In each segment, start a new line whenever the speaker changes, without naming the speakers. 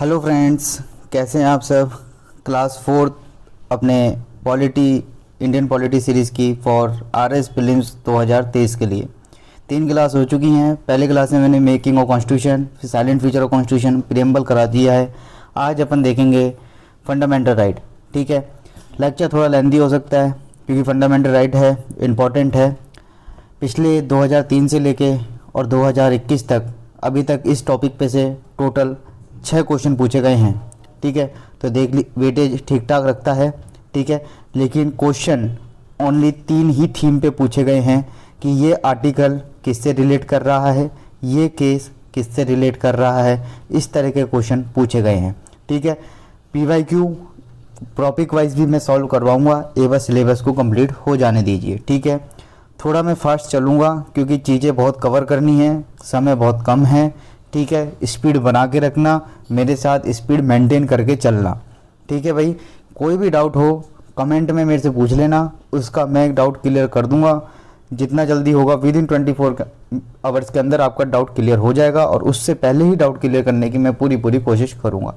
Hello friends, कैसे हैं आप सब। क्लास फोर्थ अपने पॉलिटी इंडियन पॉलिटी सीरीज़ की फॉर आरएस प्रीलिम्स 2023 के लिए 3 क्लास हो चुकी हैं। पहले क्लास में मैंने मेकिंग ऑफ कॉन्स्टिट्यूशन, फिर silent feature of constitution, preamble करा दिया है। आज अपन देखेंगे फंडामेंटल राइट। ठीक है, लेक्चर थोड़ा लेंदी हो सकता है क्योंकि फंडामेंटल राइट है, इम्पॉर्टेंट है। पिछले 2003 से लेके और 2021 तक अभी तक इस टॉपिक पे से टोटल 6 क्वेश्चन पूछे गए हैं। ठीक है, तो देख ली वेटेज ठीक ठाक रखता है। ठीक है, लेकिन क्वेश्चन ओनली 3 ही थीम पे पूछे गए हैं कि ये आर्टिकल किससे रिलेट कर रहा है, ये केस किससे रिलेट कर रहा है। इस तरह के क्वेश्चन पूछे गए हैं। ठीक है, पीवाईक्यू टॉपिक वाइज भी मैं सॉल्व करवाऊंगा। ये बस सिलेबस को कंप्लीट हो जाने दीजिए। ठीक है, थोड़ा मैं फास्ट चलूँगा क्योंकि चीज़ें बहुत कवर करनी है, समय बहुत कम है। ठीक है, स्पीड बना के रखना, मेरे साथ स्पीड मेंटेन करके चलना। ठीक है भाई, कोई भी डाउट हो कमेंट में मेरे से पूछ लेना, उसका मैं डाउट क्लियर कर दूंगा। जितना जल्दी होगा विद इन 24 आवर्स के अंदर आपका डाउट क्लियर हो जाएगा और उससे पहले ही डाउट क्लियर करने की मैं पूरी कोशिश करूँगा।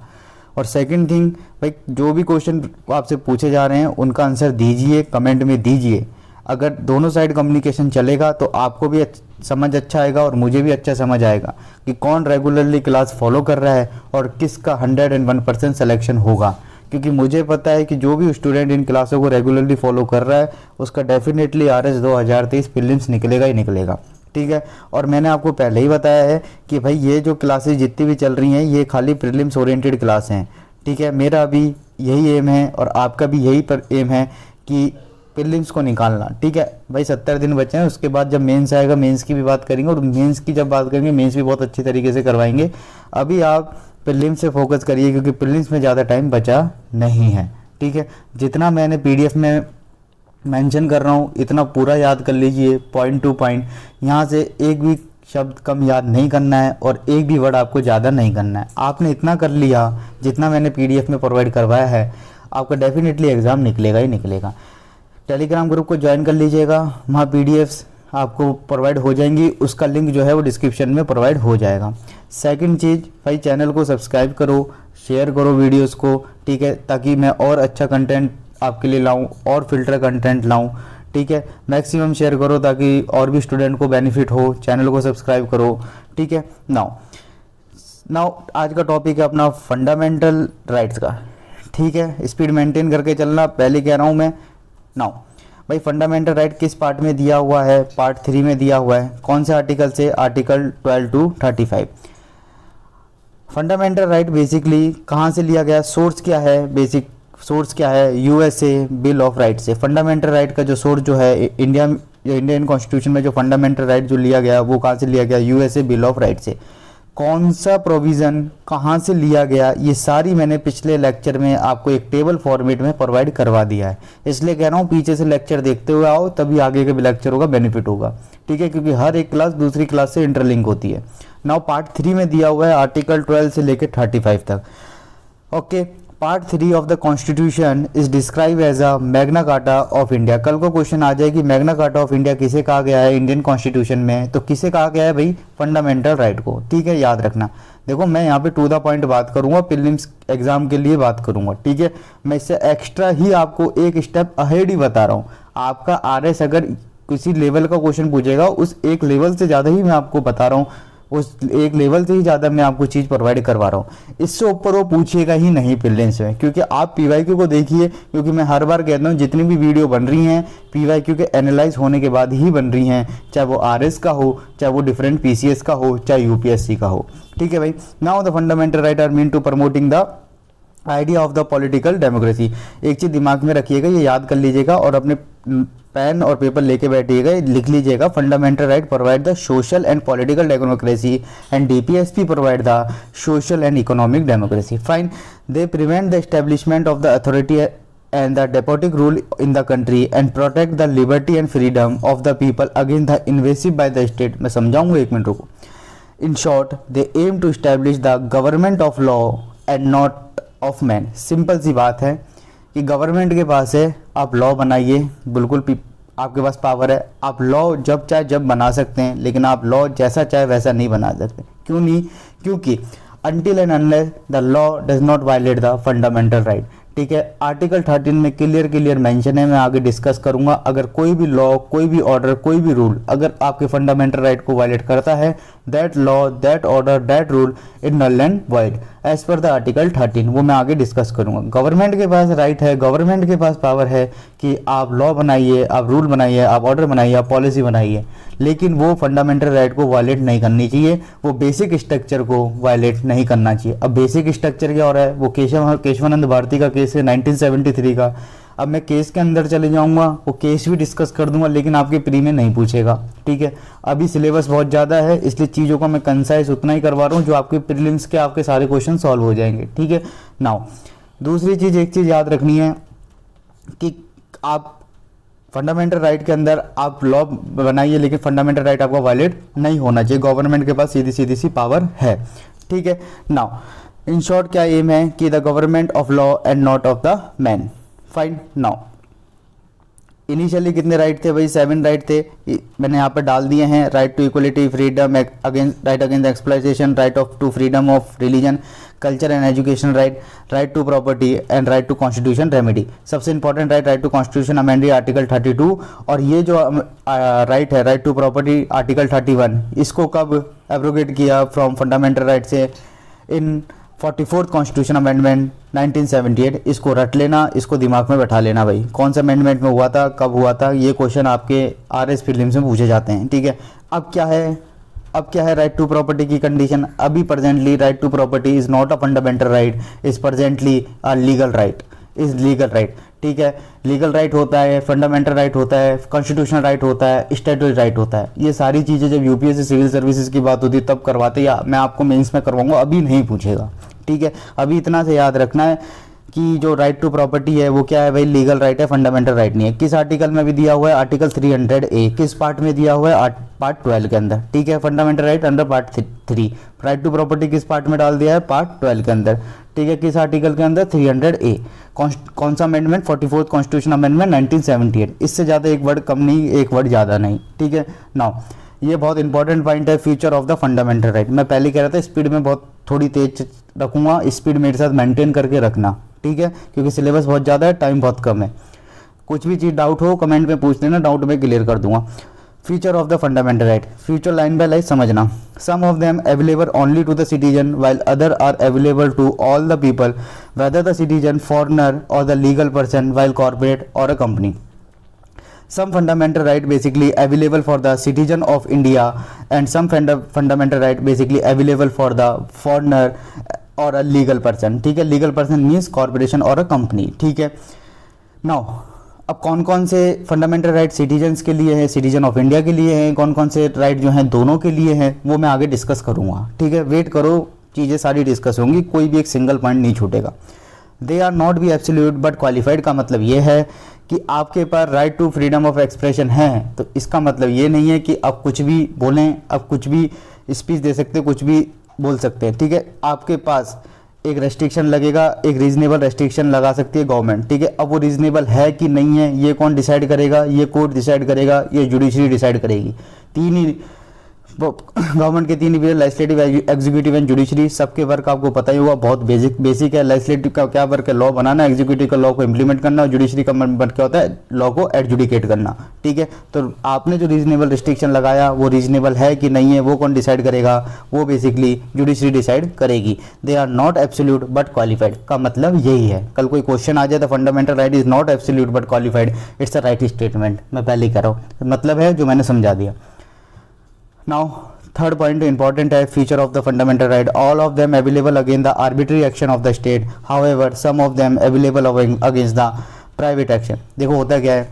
और सेकंड थिंग भाई, जो भी क्वेश्चन आपसे पूछे जा रहे हैं उनका आंसर दीजिए, कमेंट में दीजिए। अगर दोनों साइड कम्युनिकेशन चलेगा तो आपको भी समझ अच्छा आएगा और मुझे भी अच्छा समझ आएगा कि कौन रेगुलरली क्लास फॉलो कर रहा है और किसका 101% सिलेक्शन होगा। क्योंकि मुझे पता है कि जो भी स्टूडेंट इन क्लासों को रेगुलरली फॉलो कर रहा है उसका डेफिनेटली आरएस 2023 प्रीलिम्स निकलेगा ही निकलेगा। ठीक है, और मैंने आपको पहले ही बताया है कि भाई ये जो क्लासेस जितनी भी चल रही हैं ये खाली प्रीलिम्स ओरिएंटेड क्लास हैं। ठीक है, मेरा भी यही एम है और आपका भी यही पर एम है कि प्रीलिम्स को निकालना। ठीक है भाई, 70 दिन बचे हैं, उसके बाद जब मेंस आएगा मेंस की भी बात करेंगे और मेंस की जब बात करेंगे मेंस भी बहुत अच्छी तरीके से करवाएंगे। अभी आप प्रीलिम्स से फोकस करिए क्योंकि प्रीलिम्स में ज़्यादा टाइम बचा नहीं है। ठीक है, जितना मैंने पीडीएफ में मेंशन कर रहा हूँ इतना पूरा याद कर लीजिए, पॉइंट टू पॉइंट। यहाँ से एक भी शब्द कम याद नहीं करना है और एक भी वर्ड आपको ज़्यादा नहीं करना है। आपने इतना कर लिया जितना मैंने पीडीएफ में प्रोवाइड करवाया है, आपका डेफिनेटली एग्ज़ाम निकलेगा ही निकलेगा। टेलीग्राम ग्रुप को ज्वाइन कर लीजिएगा, वहाँ पीडीएफ्स आपको प्रोवाइड हो जाएंगी, उसका लिंक जो है वो डिस्क्रिप्शन में प्रोवाइड हो जाएगा। सेकंड चीज़ भाई, चैनल को सब्सक्राइब करो, शेयर करो वीडियोस को। ठीक है, ताकि मैं और अच्छा कंटेंट आपके लिए लाऊं और फिल्टर कंटेंट लाऊं। ठीक है, मैक्सिमम शेयर करो ताकि और भी स्टूडेंट को बेनिफिट हो। चैनल को सब्सक्राइब करो। ठीक है, नाउ आज का टॉपिक है अपना फंडामेंटल राइट्स का। ठीक है, स्पीड मेंटेन करके चलना, पहले कह रहा हूँ मैं। नाउ भाई, फंडामेंटल राइट किस पार्ट में दिया हुआ है? पार्ट 3 में दिया हुआ है। कौन से आर्टिकल से? Article 12 to 35। Fundamental right basically कहाँ से लिया गया? सोर्स क्या है? बेसिक सोर्स क्या है? यूएसए बिल ऑफ राइट से। फंडामेंटल राइट का जो सोर्स जो है इंडियन कॉन्स्टिट्यूशन में जो फंडामेंटल राइट जो लिया गया वो कहाँ से लिया गया? यूएसए बिल ऑफ राइट से। कौन सा प्रोविज़न कहाँ से लिया गया, ये सारी मैंने पिछले लेक्चर में आपको एक टेबल फॉर्मेट में प्रोवाइड करवा दिया है। इसलिए कह रहा हूँ पीछे से लेक्चर देखते हुए आओ, तभी आगे के लेक्चरों का बेनिफिट होगा। ठीक है, क्योंकि हर एक क्लास दूसरी क्लास से इंटरलिंक होती है। नाउ पार्ट 3 में दिया हुआ है आर्टिकल 12 से लेकर 35 तक। Okay, part 3 of the constitution is describe as a magna carta of India. कल को क्वेश्चन आ जाए कि मैग्ना कार्टा ऑफ इंडिया किसे कहा गया है इंडियन कॉन्स्टिट्यूशन में, तो किसे कहा गया है भाई? फंडामेंटल राइट को। ठीक है, याद रखना। देखो मैं यहाँ पे टू द पॉइंट बात करूंगा, प्रीलिम्स एग्जाम के लिए बात करूंगा। ठीक है, मैं इससे एक्स्ट्रा ही आपको एक स्टेप अहेड ही बता रहा हूँ। आपका आरएस अगर किसी लेवल का क्वेश्चन पूछेगा उस एक लेवल से ज़्यादा ही मैं आपको बता रहा हूँ, उस एक लेवल से ही ज़्यादा मैं आपको चीज़ प्रोवाइड करवा रहा हूँ। इससे ऊपर वो पूछेगा ही नहीं प्रीलिम्स में, क्योंकि आप पीवाईक्यू को देखिए। क्योंकि मैं हर बार कहता हूँ जितनी भी वीडियो बन रही हैं पीवाईक्यू के एनालाइज होने के बाद ही बन रही हैं, चाहे वो आरएस का हो, चाहे वो डिफरेंट पीसीएस का हो, चाहे यूपीएससी का हो। ठीक है भाई, now the fundamental right are mean to promoting the idea of the political democracy. एक चीज़ दिमाग में रखिएगा, ये याद कर लीजिएगा और अपने पेन और पेपर लेके बैठिएगा, लिख लीजिएगा। Fundamental right provide the social and political democracy and DPSP provide the social and economic democracy. Fine, they prevent the establishment of the authority and the despotic rule in the country and protect the liberty and freedom of the people against the invasive by the state. मैं समझाऊंगा, एक minute रुको। In short, they aim to establish the government of law and not of man. Simple सी बात है कि government के पास है, आप लॉ बनाइए, बिल्कुल आपके पास पावर है। आप लॉ जब चाहे जब बना सकते हैं, लेकिन आप लॉ जैसा चाहे वैसा नहीं बना सकते। क्यों नहीं? क्योंकि until and unless the law does not violate the fundamental right। ठीक है, आर्टिकल 13 में क्लियर मेंशन है, मैं आगे डिस्कस करूंगा। अगर कोई भी लॉ, कोई भी ऑर्डर, कोई भी रूल अगर आपके फंडामेंटल राइट को वायलेट करता है, that law, that order, that rule is null and void as per the article 13। वो मैं आगे डिस्कस करूंगा। गवर्नमेंट के पास राइट है, गवर्नमेंट के पास पावर है कि आप लॉ बनाइए, आप रूल बनाइए, आप ऑर्डर बनाइए, आप पॉलिसी बनाइए, लेकिन वो फंडामेंटल राइट को वायलेट नहीं करनी चाहिए, वो बेसिक स्ट्रक्चर को वायलेट नहीं करना चाहिए। अब बेसिक स्ट्रक्चर क्या हो रहा है, वो केशवानंद भारती का केस है 1973 का। अब मैं केस के अंदर चले जाऊंगा, वो केस भी डिस्कस कर दूंगा, लेकिन आपके प्री में नहीं पूछेगा। ठीक है, अभी सिलेबस बहुत ज़्यादा है, इसलिए चीज़ों को मैं कंसाइज उतना ही करवा रहा हूँ जो आपके प्रीलिम्स के आपके सारे क्वेश्चन सॉल्व हो जाएंगे। ठीक है, नाउ दूसरी चीज़, एक चीज़ याद रखनी है कि आप फंडामेंटल राइट के अंदर आप लॉ बनाइए, लेकिन फंडामेंटल राइट आपका वायलेट नहीं होना चाहिए। गवर्नमेंट के पास सीधी सी पावर है। ठीक है, नाउ इन शॉर्ट क्या एम है कि the government of law and not of the man. Fine, now initially कितने राइट थे भाई? 7 राइट थे, मैंने यहाँ पर डाल दिए हैं। Right to equality, freedom against, right against exploitation, right of to freedom of religion, culture and education right, right to property and right to constitution remedy. सबसे important right to constitution amendment article 32। और ये जो right है, right to property article 31, इसको कब abrogate किया from fundamental right से? इन 44th constitution amendment 1978। इसको रट लेना, इसको दिमाग में बैठा लेना भाई, कौन सा अमेंडमेंट में हुआ था, कब हुआ था, ये क्वेश्चन आपके आरएस प्रीलिम्स में पूछे जाते हैं। ठीक है, अब क्या है राइट टू प्रॉपर्टी की कंडीशन? अभी presently right to property is not a fundamental right, is presently a legal right, is legal right. ठीक है, लीगल राइट होता है, फंडामेंटल राइट होता है, कॉन्स्टिट्यूशनल राइट होता है, स्टैट्यूटरी राइट होता है। ये सारी चीज़ें जब यूपीएससी सिविल सर्विसेज की बात होती है तब करवाते, या मैं आपको मेंस में करवाऊंगा, अभी नहीं पूछेगा। ठीक है, अभी इतना से याद रखना है कि जो राइट टू प्रॉपर्टी है वो क्या है भाई? लीगल राइट है, फंडामेंटल राइट नहीं है। किस आर्टिकल में भी दिया हुआ है? Article 300A। किस पार्ट में दिया हुआ है? पार्ट 12 के अंदर। ठीक है, fundamental right under part 3। Right to property किस पार्ट में डाल दिया है? पार्ट 12 के अंदर। ठीक है, किस आर्टिकल के अंदर? 300A। कौन सा अमेंडमेंट? 44th constitution amendment 1978। इससे ज़्यादा एक वर्ड कम नहीं, एक वर्ड ज़्यादा नहीं। ठीक है, नाउ ये बहुत इंपॉर्टेंट पॉइंट है, future of the fundamental right. मैं पहले कह रहा था स्पीड में बहुत थोड़ी तेज रखूंगा, स्पीड मेरे साथ मेंटेन करके रखना। ठीक है, क्योंकि सिलेबस बहुत ज़्यादा है, टाइम बहुत कम है। कुछ भी चीज़ डाउट हो कमेंट में पूछ लेना, डाउट में क्लियर कर दूंगा। Future of the fundamental right, future line by line समझना। Some of them available only to the citizen while other are available to all the people whether the citizen, foreigner और the legal person while corporate और a company. Some fundamental right basically available for the citizen of India and some fundamental right basically available for the foreigner or a legal person। ठीक है, legal person means corporation or a company। ठीक है, now अब कौन कौन से fundamental right citizens के लिए है, सिटीजन ऑफ इंडिया के लिए हैं, कौन कौन से राइट जो हैं दोनों के लिए हैं, वो मैं आगे डिस्कस करूँगा। ठीक है, वेट करो, चीज़ें सारी डिस्कस होंगी, कोई भी एक सिंगल पॉइंट नहीं छूटेगा। They are not be absolute but qualified का मतलब ये है कि आपके पास right to freedom of expression है, तो इसका मतलब ये नहीं है कि आप कुछ भी बोलें, आप कुछ भी स्पीच दे सकते हैं, कुछ भी बोल सकते हैं। ठीक है, आपके पास एक रेस्ट्रिक्शन लगेगा, एक रीजनेबल रेस्ट्रिक्शन लगा सकती है गवर्नमेंट। ठीक है, अब वो रीजनेबल है कि नहीं है ये कौन डिसाइड करेगा? ये कोर्ट डिसाइड करेगा, ये जुडिशरी डिसाइड करेगी। तीन ही गवर्नमेंट के 3 division, legislative, executive and judiciary. सबके वर्क आपको पता ही होगा, बहुत बेसिक है। लेजिस्लेटिव का क्या वर्क है? लॉ बनाना। एग्जीक्यूटिव का लॉ को इंप्लीमेंट करना। और जुडिशरी का वर्क क्या होता है? लॉ को एडजुडिकेट करना। ठीक है, तो आपने जो रीजनेबल रिस्ट्रिक्शन लगाया वो रीजनेबल है कि नहीं है, वो कौन डिसाइड करेगा? वो बेसिकली जुडिशरी डिसाइड करेगी। They are not absolute but qualified का मतलब यही है। कल कोई क्वेश्चन आ जाए तो fundamental right is not absolute but qualified, it's a right statement. मैं पहले कह रहा हूँ, मतलब है जो मैंने समझा दिया। नाउ थर्ड पॉइंट इंपॉर्टेंट है, feature of the fundamental right. All of them available against the arbitrary action of the state, however some of them available against the private action. देखो होता क्या है,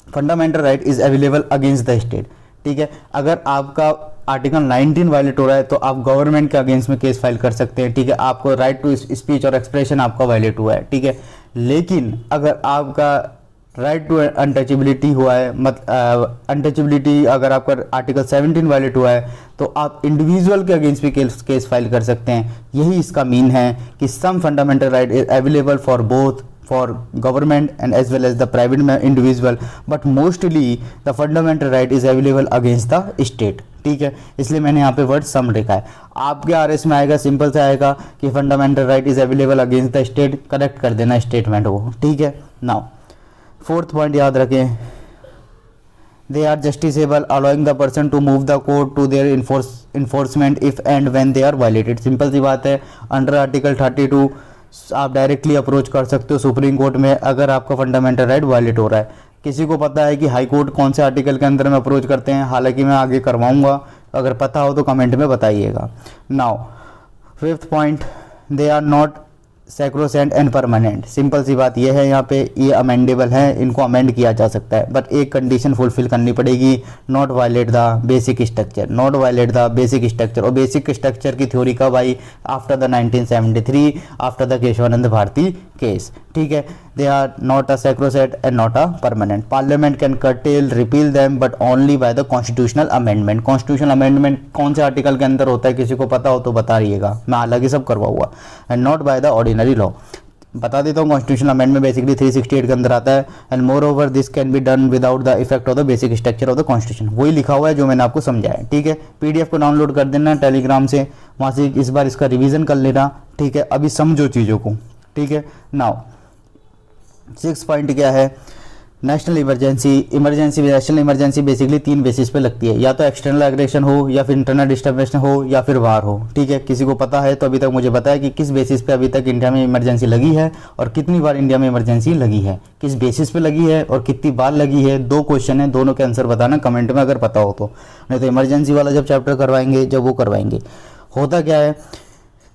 fundamental right is available against the state. ठीक है, अगर आपका article 19 violet हो रहा है तो आप गवर्नमेंट के अगेंस्ट में केस फाइल कर सकते हैं। ठीक है, आपको राइट टू स्पीच और एक्सप्रेशन आपका वायलेट हुआ है। ठीक है, लेकिन अगर आपका राइट टू अनटचेबिलिटी हुआ है, अनटचेबिलिटी अगर आपका आर्टिकल 17 वायलेट हुआ है तो आप इंडिविजुअल के अगेंस्ट भी केस फाइल कर सकते हैं। यही इसका मीन है कि some fundamental right is available for both for government and as well as the private individual, but mostly the fundamental right is available against the state. ठीक है, इसलिए मैंने यहाँ पे वर्ड सम लिखा है. आपके आरएस में आएगा, सिंपल सा आएगा कि fundamental right is available against the state. Correct कर देना स्टेटमेंट को. ठीक है. नाउ फोर्थ पॉइंट याद रखें, they are justiciable allowing the person to move the court to their enforcement if and when they are violated. Simple सी बात है, अंडर आर्टिकल 32 आप डायरेक्टली अप्रोच कर सकते हो सुप्रीम कोर्ट में अगर आपका फंडामेंटल राइट वायलेट हो रहा है. किसी को पता है कि हाई कोर्ट कौन से आर्टिकल के अंदर में अप्रोच करते हैं? हालांकि मैं आगे करवाऊंगा, अगर पता हो तो कमेंट में बताइएगा. Now fifth point, they are not sacrosanct and permanent. Simple सी बात यह है, यहाँ पे ये अमेंडेबल है, इनको अमेंड किया जा सकता है, बट एक कंडीशन फुलफिल करनी पड़ेगी, not violate the basic structure. Not violate the basic structure. और बेसिक स्ट्रक्चर की थ्योरी कब आई? After the 1973, after the Kesavananda Bharati case. ठीक है. They are not a sacrosanct and not a permanent. Parliament can curtail repeal them but only by the constitutional amendment. Constitutional amendment कौन से article के अंदर होता है? किसी को पता हो तो बता रहिएगा, मैं हालांकि सब करवाऊंगा. And not by the ordinary law. बता देता हूँ, कॉन्स्टिट्यूशनल अमेंडमेंट बेसिकली 368 के अंदर आता है. And more over this can be done without the effect of the basic structure of the constitution. वही लिखा हुआ है जो मैंने आपको समझाया. ठीक है. पीडीएफ को डाउनलोड कर देना टेलीग्राम से, वहाँ से इस बार इसका रिवीजन कर लेना. ठीक है. अभी समझो चीज़ों को. ठीक है. नाउ सिक्स पॉइंट क्या है? National emergency. National emergency basically तीन बेसिस पे लगती है, या तो एक्सटर्नल एग्रेशन हो, या फिर इंटरनल डिस्टर्बेंस हो, या फिर वार हो. ठीक है. किसी को पता है तो अभी तक मुझे बताया कि किस बेसिस पे अभी तक इंडिया में इमरजेंसी लगी है और कितनी बार इंडिया में इमरजेंसी लगी है, किस बेसिस पे लगी है और कितनी बार लगी है. दो क्वेश्चन है, दोनों के आंसर बताना कमेंट में अगर पता हो तो. नहीं तो इमरजेंसी वाला जब चैप्टर करवाएंगे, जब वो करवाएंगे. होता क्या है,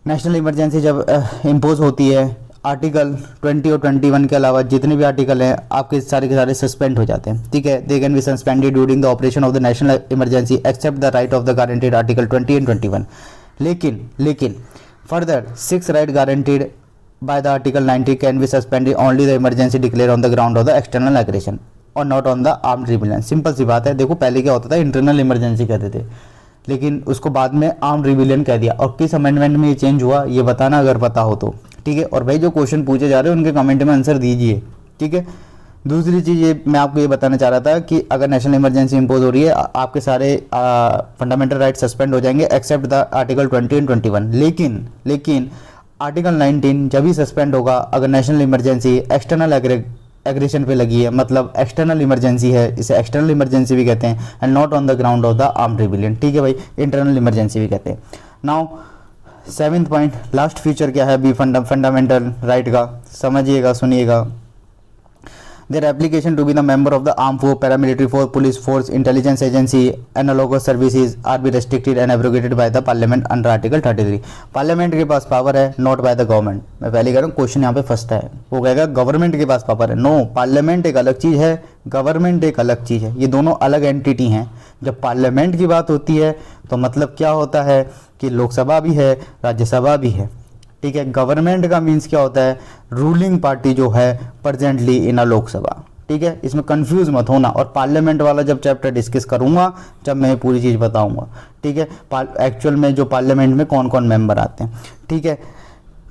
नेशनल इमरजेंसी जब इम्पोज होती है, आर्टिकल 20 और 21 के अलावा जितने भी आर्टिकल हैं आपके सारे के सारे सस्पेंड हो जाते हैं. ठीक है. They can be suspended during the operation of the national emergency except the right of the guaranteed article 20 and 21. लेकिन further 6 right guaranteed by the article 90 can be suspended only the emergency declare on the ground of the external aggression और not on the armed rebellion. Simple सी बात है. देखो पहले क्या होता था, इंटरनल इमरजेंसी कहते थे, लेकिन उसको बाद में आर्म्ड रिबेलियन कह दिया. और किस अमेंडमेंट में ये चेंज हुआ ये बताना अगर पता हो तो. ठीक है. और भाई जो क्वेश्चन पूछे जा रहे हैं उनके कमेंट में आंसर दीजिए. ठीक है. दूसरी चीज़ ये मैं आपको ये बताना चाह रहा था कि अगर नेशनल इमरजेंसी इंपोज हो रही है, आपके सारे फंडामेंटल राइट सस्पेंड हो जाएंगे एक्सेप्ट द आर्टिकल 20 एंड 21. लेकिन आर्टिकल 19 जब भी सस्पेंड होगा अगर नेशनल इमरजेंसी एक्सटर्नल एग्रेशन पे लगी है, मतलब एक्सटर्नल इमरजेंसी है, इसे एक्सटर्नल इमरजेंसी भी कहते हैं. And not on the ground of the armed rebellion. ठीक है भाई. इंटरनल इमरजेंसी भी कहते हैं. Now seventh point, last feature क्या है अभी फंडामेंटल राइट का? समझिएगा, सुनिएगा. Their application to be the member of the armed force, paramilitary force, police force, intelligence agency, analogous services are be restricted and abrogated by the parliament under article 33. Parliament के पास power है, not by the government. मैं पहले कह रहा हूँ, question यहाँ पे फंसता है. वो कहेगा गवर्नमेंट के पास पावर है. नो, पार्लियामेंट एक अलग चीज़ है, गवर्नमेंट एक अलग चीज़ है. ये दोनों अलग एंटिटी हैं. जब पार्लियामेंट की बात होती है तो मतलब क्या होता है कि लोकसभा भी है, राज्यसभा भी है. ठीक है. गवर्नमेंट का मीन्स क्या होता है? रूलिंग पार्टी जो है प्रेजेंटली इन अ लोकसभा. ठीक है. इसमें कंफ्यूज मत होना. और पार्लियामेंट वाला जब चैप्टर डिस्कस करूंगा जब मैं पूरी चीज़ बताऊंगा. ठीक है. एक्चुअल में जो पार्लियामेंट में कौन कौन मेंबर आते हैं. ठीक है.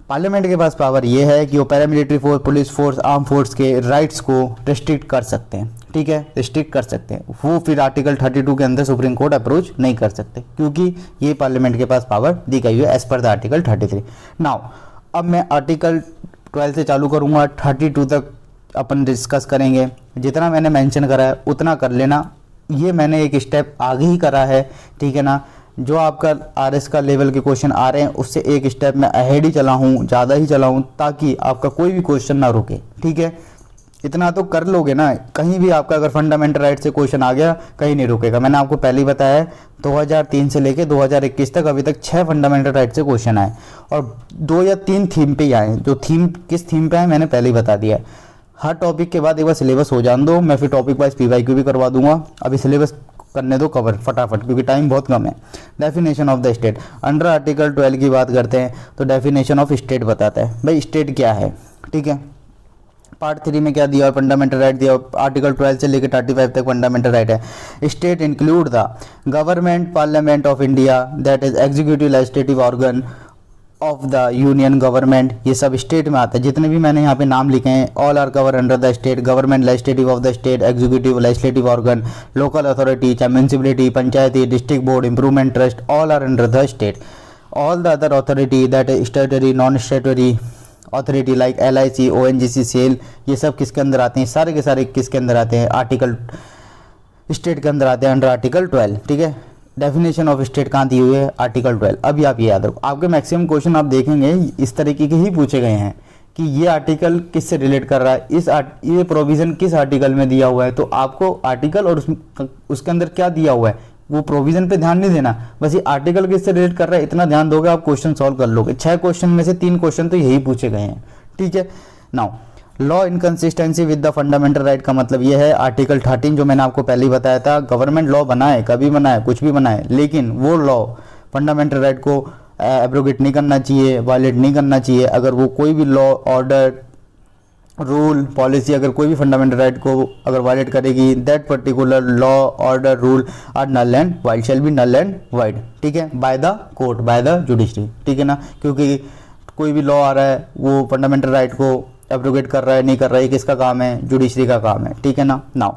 पार्लियामेंट के पास पावर ये है कि वो paramilitary force, police force, arm force के राइट्स को रिस्ट्रिक्ट कर सकते हैं. ठीक है. रिस्ट्रिक्ट कर सकते हैं. वो फिर आर्टिकल 32 के अंदर सुप्रीम कोर्ट अप्रोच नहीं कर सकते क्योंकि ये पार्लियामेंट के पास पावर दी गई है as per the article 33. Now अब मैं आर्टिकल 12 से चालू करूँगा, 32 तक अपन डिस्कस करेंगे. जितना मैंने मेंशन करा है उतना कर लेना. ये मैंने एक स्टेप आगे ही करा है. ठीक है ना. जो आपका आरएस का लेवल के क्वेश्चन आ रहे हैं उससे एक स्टेप मैं अहेड ही चला हूँ, ज़्यादा ही चला हूँ, ताकि आपका कोई भी क्वेश्चन ना रुके. ठीक है. इतना तो कर लोगे ना, कहीं भी आपका अगर फंडामेंटल राइट से क्वेश्चन आ गया कहीं नहीं रुकेगा. मैंने आपको पहले ही बताया है 2003 से लेके 2021 तक अभी तक 6 फंडामेंटल राइट से क्वेश्चन आए और 2 या 3 थीम पे ही आए. जो थीम किस थीम पे आए मैंने पहले ही बता दिया है. हर टॉपिक के बाद एक बार सिलेबस हो जान दो, मैं फिर टॉपिक वाइज PYQ भी करवा दूंगा. अभी सिलेबस करने दो कवर फटाफट क्योंकि टाइम बहुत कम है. Definition of the state, under article 12 की बात करते हैं तो डेफिनेशन ऑफ स्टेट बताता है भाई स्टेट क्या है. ठीक है. पार्ट 3 में क्या दिया? फंडामेंटल राइट दिया. आर्टिकल 12 से लेकर 35 तक फंडामेंटल राइट है. State include the government, parliament of India that is executive legislative organ of the union government, ये सब स्टेट में आता है। जितने भी मैंने यहाँ पे नाम लिखे हैं, all are cover under the state government, legislative of the state, executive legislative organ, local authority, चाहे municipality, panchayati, district board, improvement trust, all are under the state. All the other authority that statutory non statutory authority like LIC, ONGC, SAIL, ये सब किसके अंदर आते हैं? सारे के सारे किसके अंदर आते हैं? आर्टिकल स्टेट के अंदर आते हैं, अंडर आर्टिकल 12। ठीक है, डेफिनेशन ऑफ स्टेट कहाँ दी हुई है? आर्टिकल 12। अभी आप ये याद रखो, आपके मैक्सिमम क्वेश्चन आप देखेंगे इस तरीके के ही पूछे गए हैं कि ये आर्टिकल किससे रिलेट कर रहा है, ये प्रोविज़न किस आर्टिकल में दिया हुआ है। तो आपको आर्टिकल और उसके अंदर क्या दिया हुआ है वो प्रोविज़न पे ध्यान नहीं देना, बस ये आर्टिकल किससे रिलेट कर रहा है इतना ध्यान दोगे, आप क्वेश्चन सॉल्व कर लोगे। 6 क्वेश्चन में से 3 क्वेश्चन तो यही पूछे गए हैं। ठीक है, now law inconsistency with the fundamental right का मतलब ये है आर्टिकल 13 जो मैंने आपको पहले ही बताया था। गवर्नमेंट लॉ बनाए, कभी बनाए, कुछ भी बनाए, लेकिन वो लॉ फंडामेंटल राइट को एब्रोगेट नहीं करना चाहिए, वायलेट नहीं करना चाहिए। अगर वो कोई भी लॉ, ऑर्डर, रूल, पॉलिसी अगर कोई भी फंडामेंटल राइट को अगर वायलेट करेगी, that particular law, order, rule are null and void, shall be null and void. ठीक है, by the court, by the judiciary. ठीक है ना, क्योंकि कोई भी लॉ आ रहा है वो फंडामेंटल राइट को एब्रोगेट कर रहा है, नहीं कर रहा है, किसका काम है? जुडिशरी का काम है। ठीक है ना। नाउ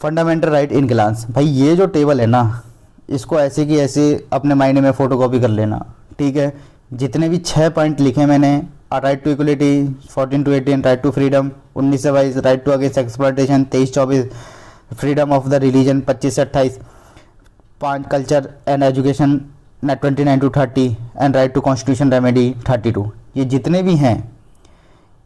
फंडामेंटल राइट इन ग्लांस, भाई ये जो टेबल है ना, इसको ऐसे की ऐसे अपने माइंड में फोटोकॉपी कर लेना। ठीक है, जितने भी 6 पॉइंट लिखे मैंने, right to equality 14 to 18, right to freedom 19 से 22, right to against exploitation 23-24, freedom of the religion 25 से 28, 5 culture and education 29 to 30 and right to constitution remedy 32। ये जितने भी हैं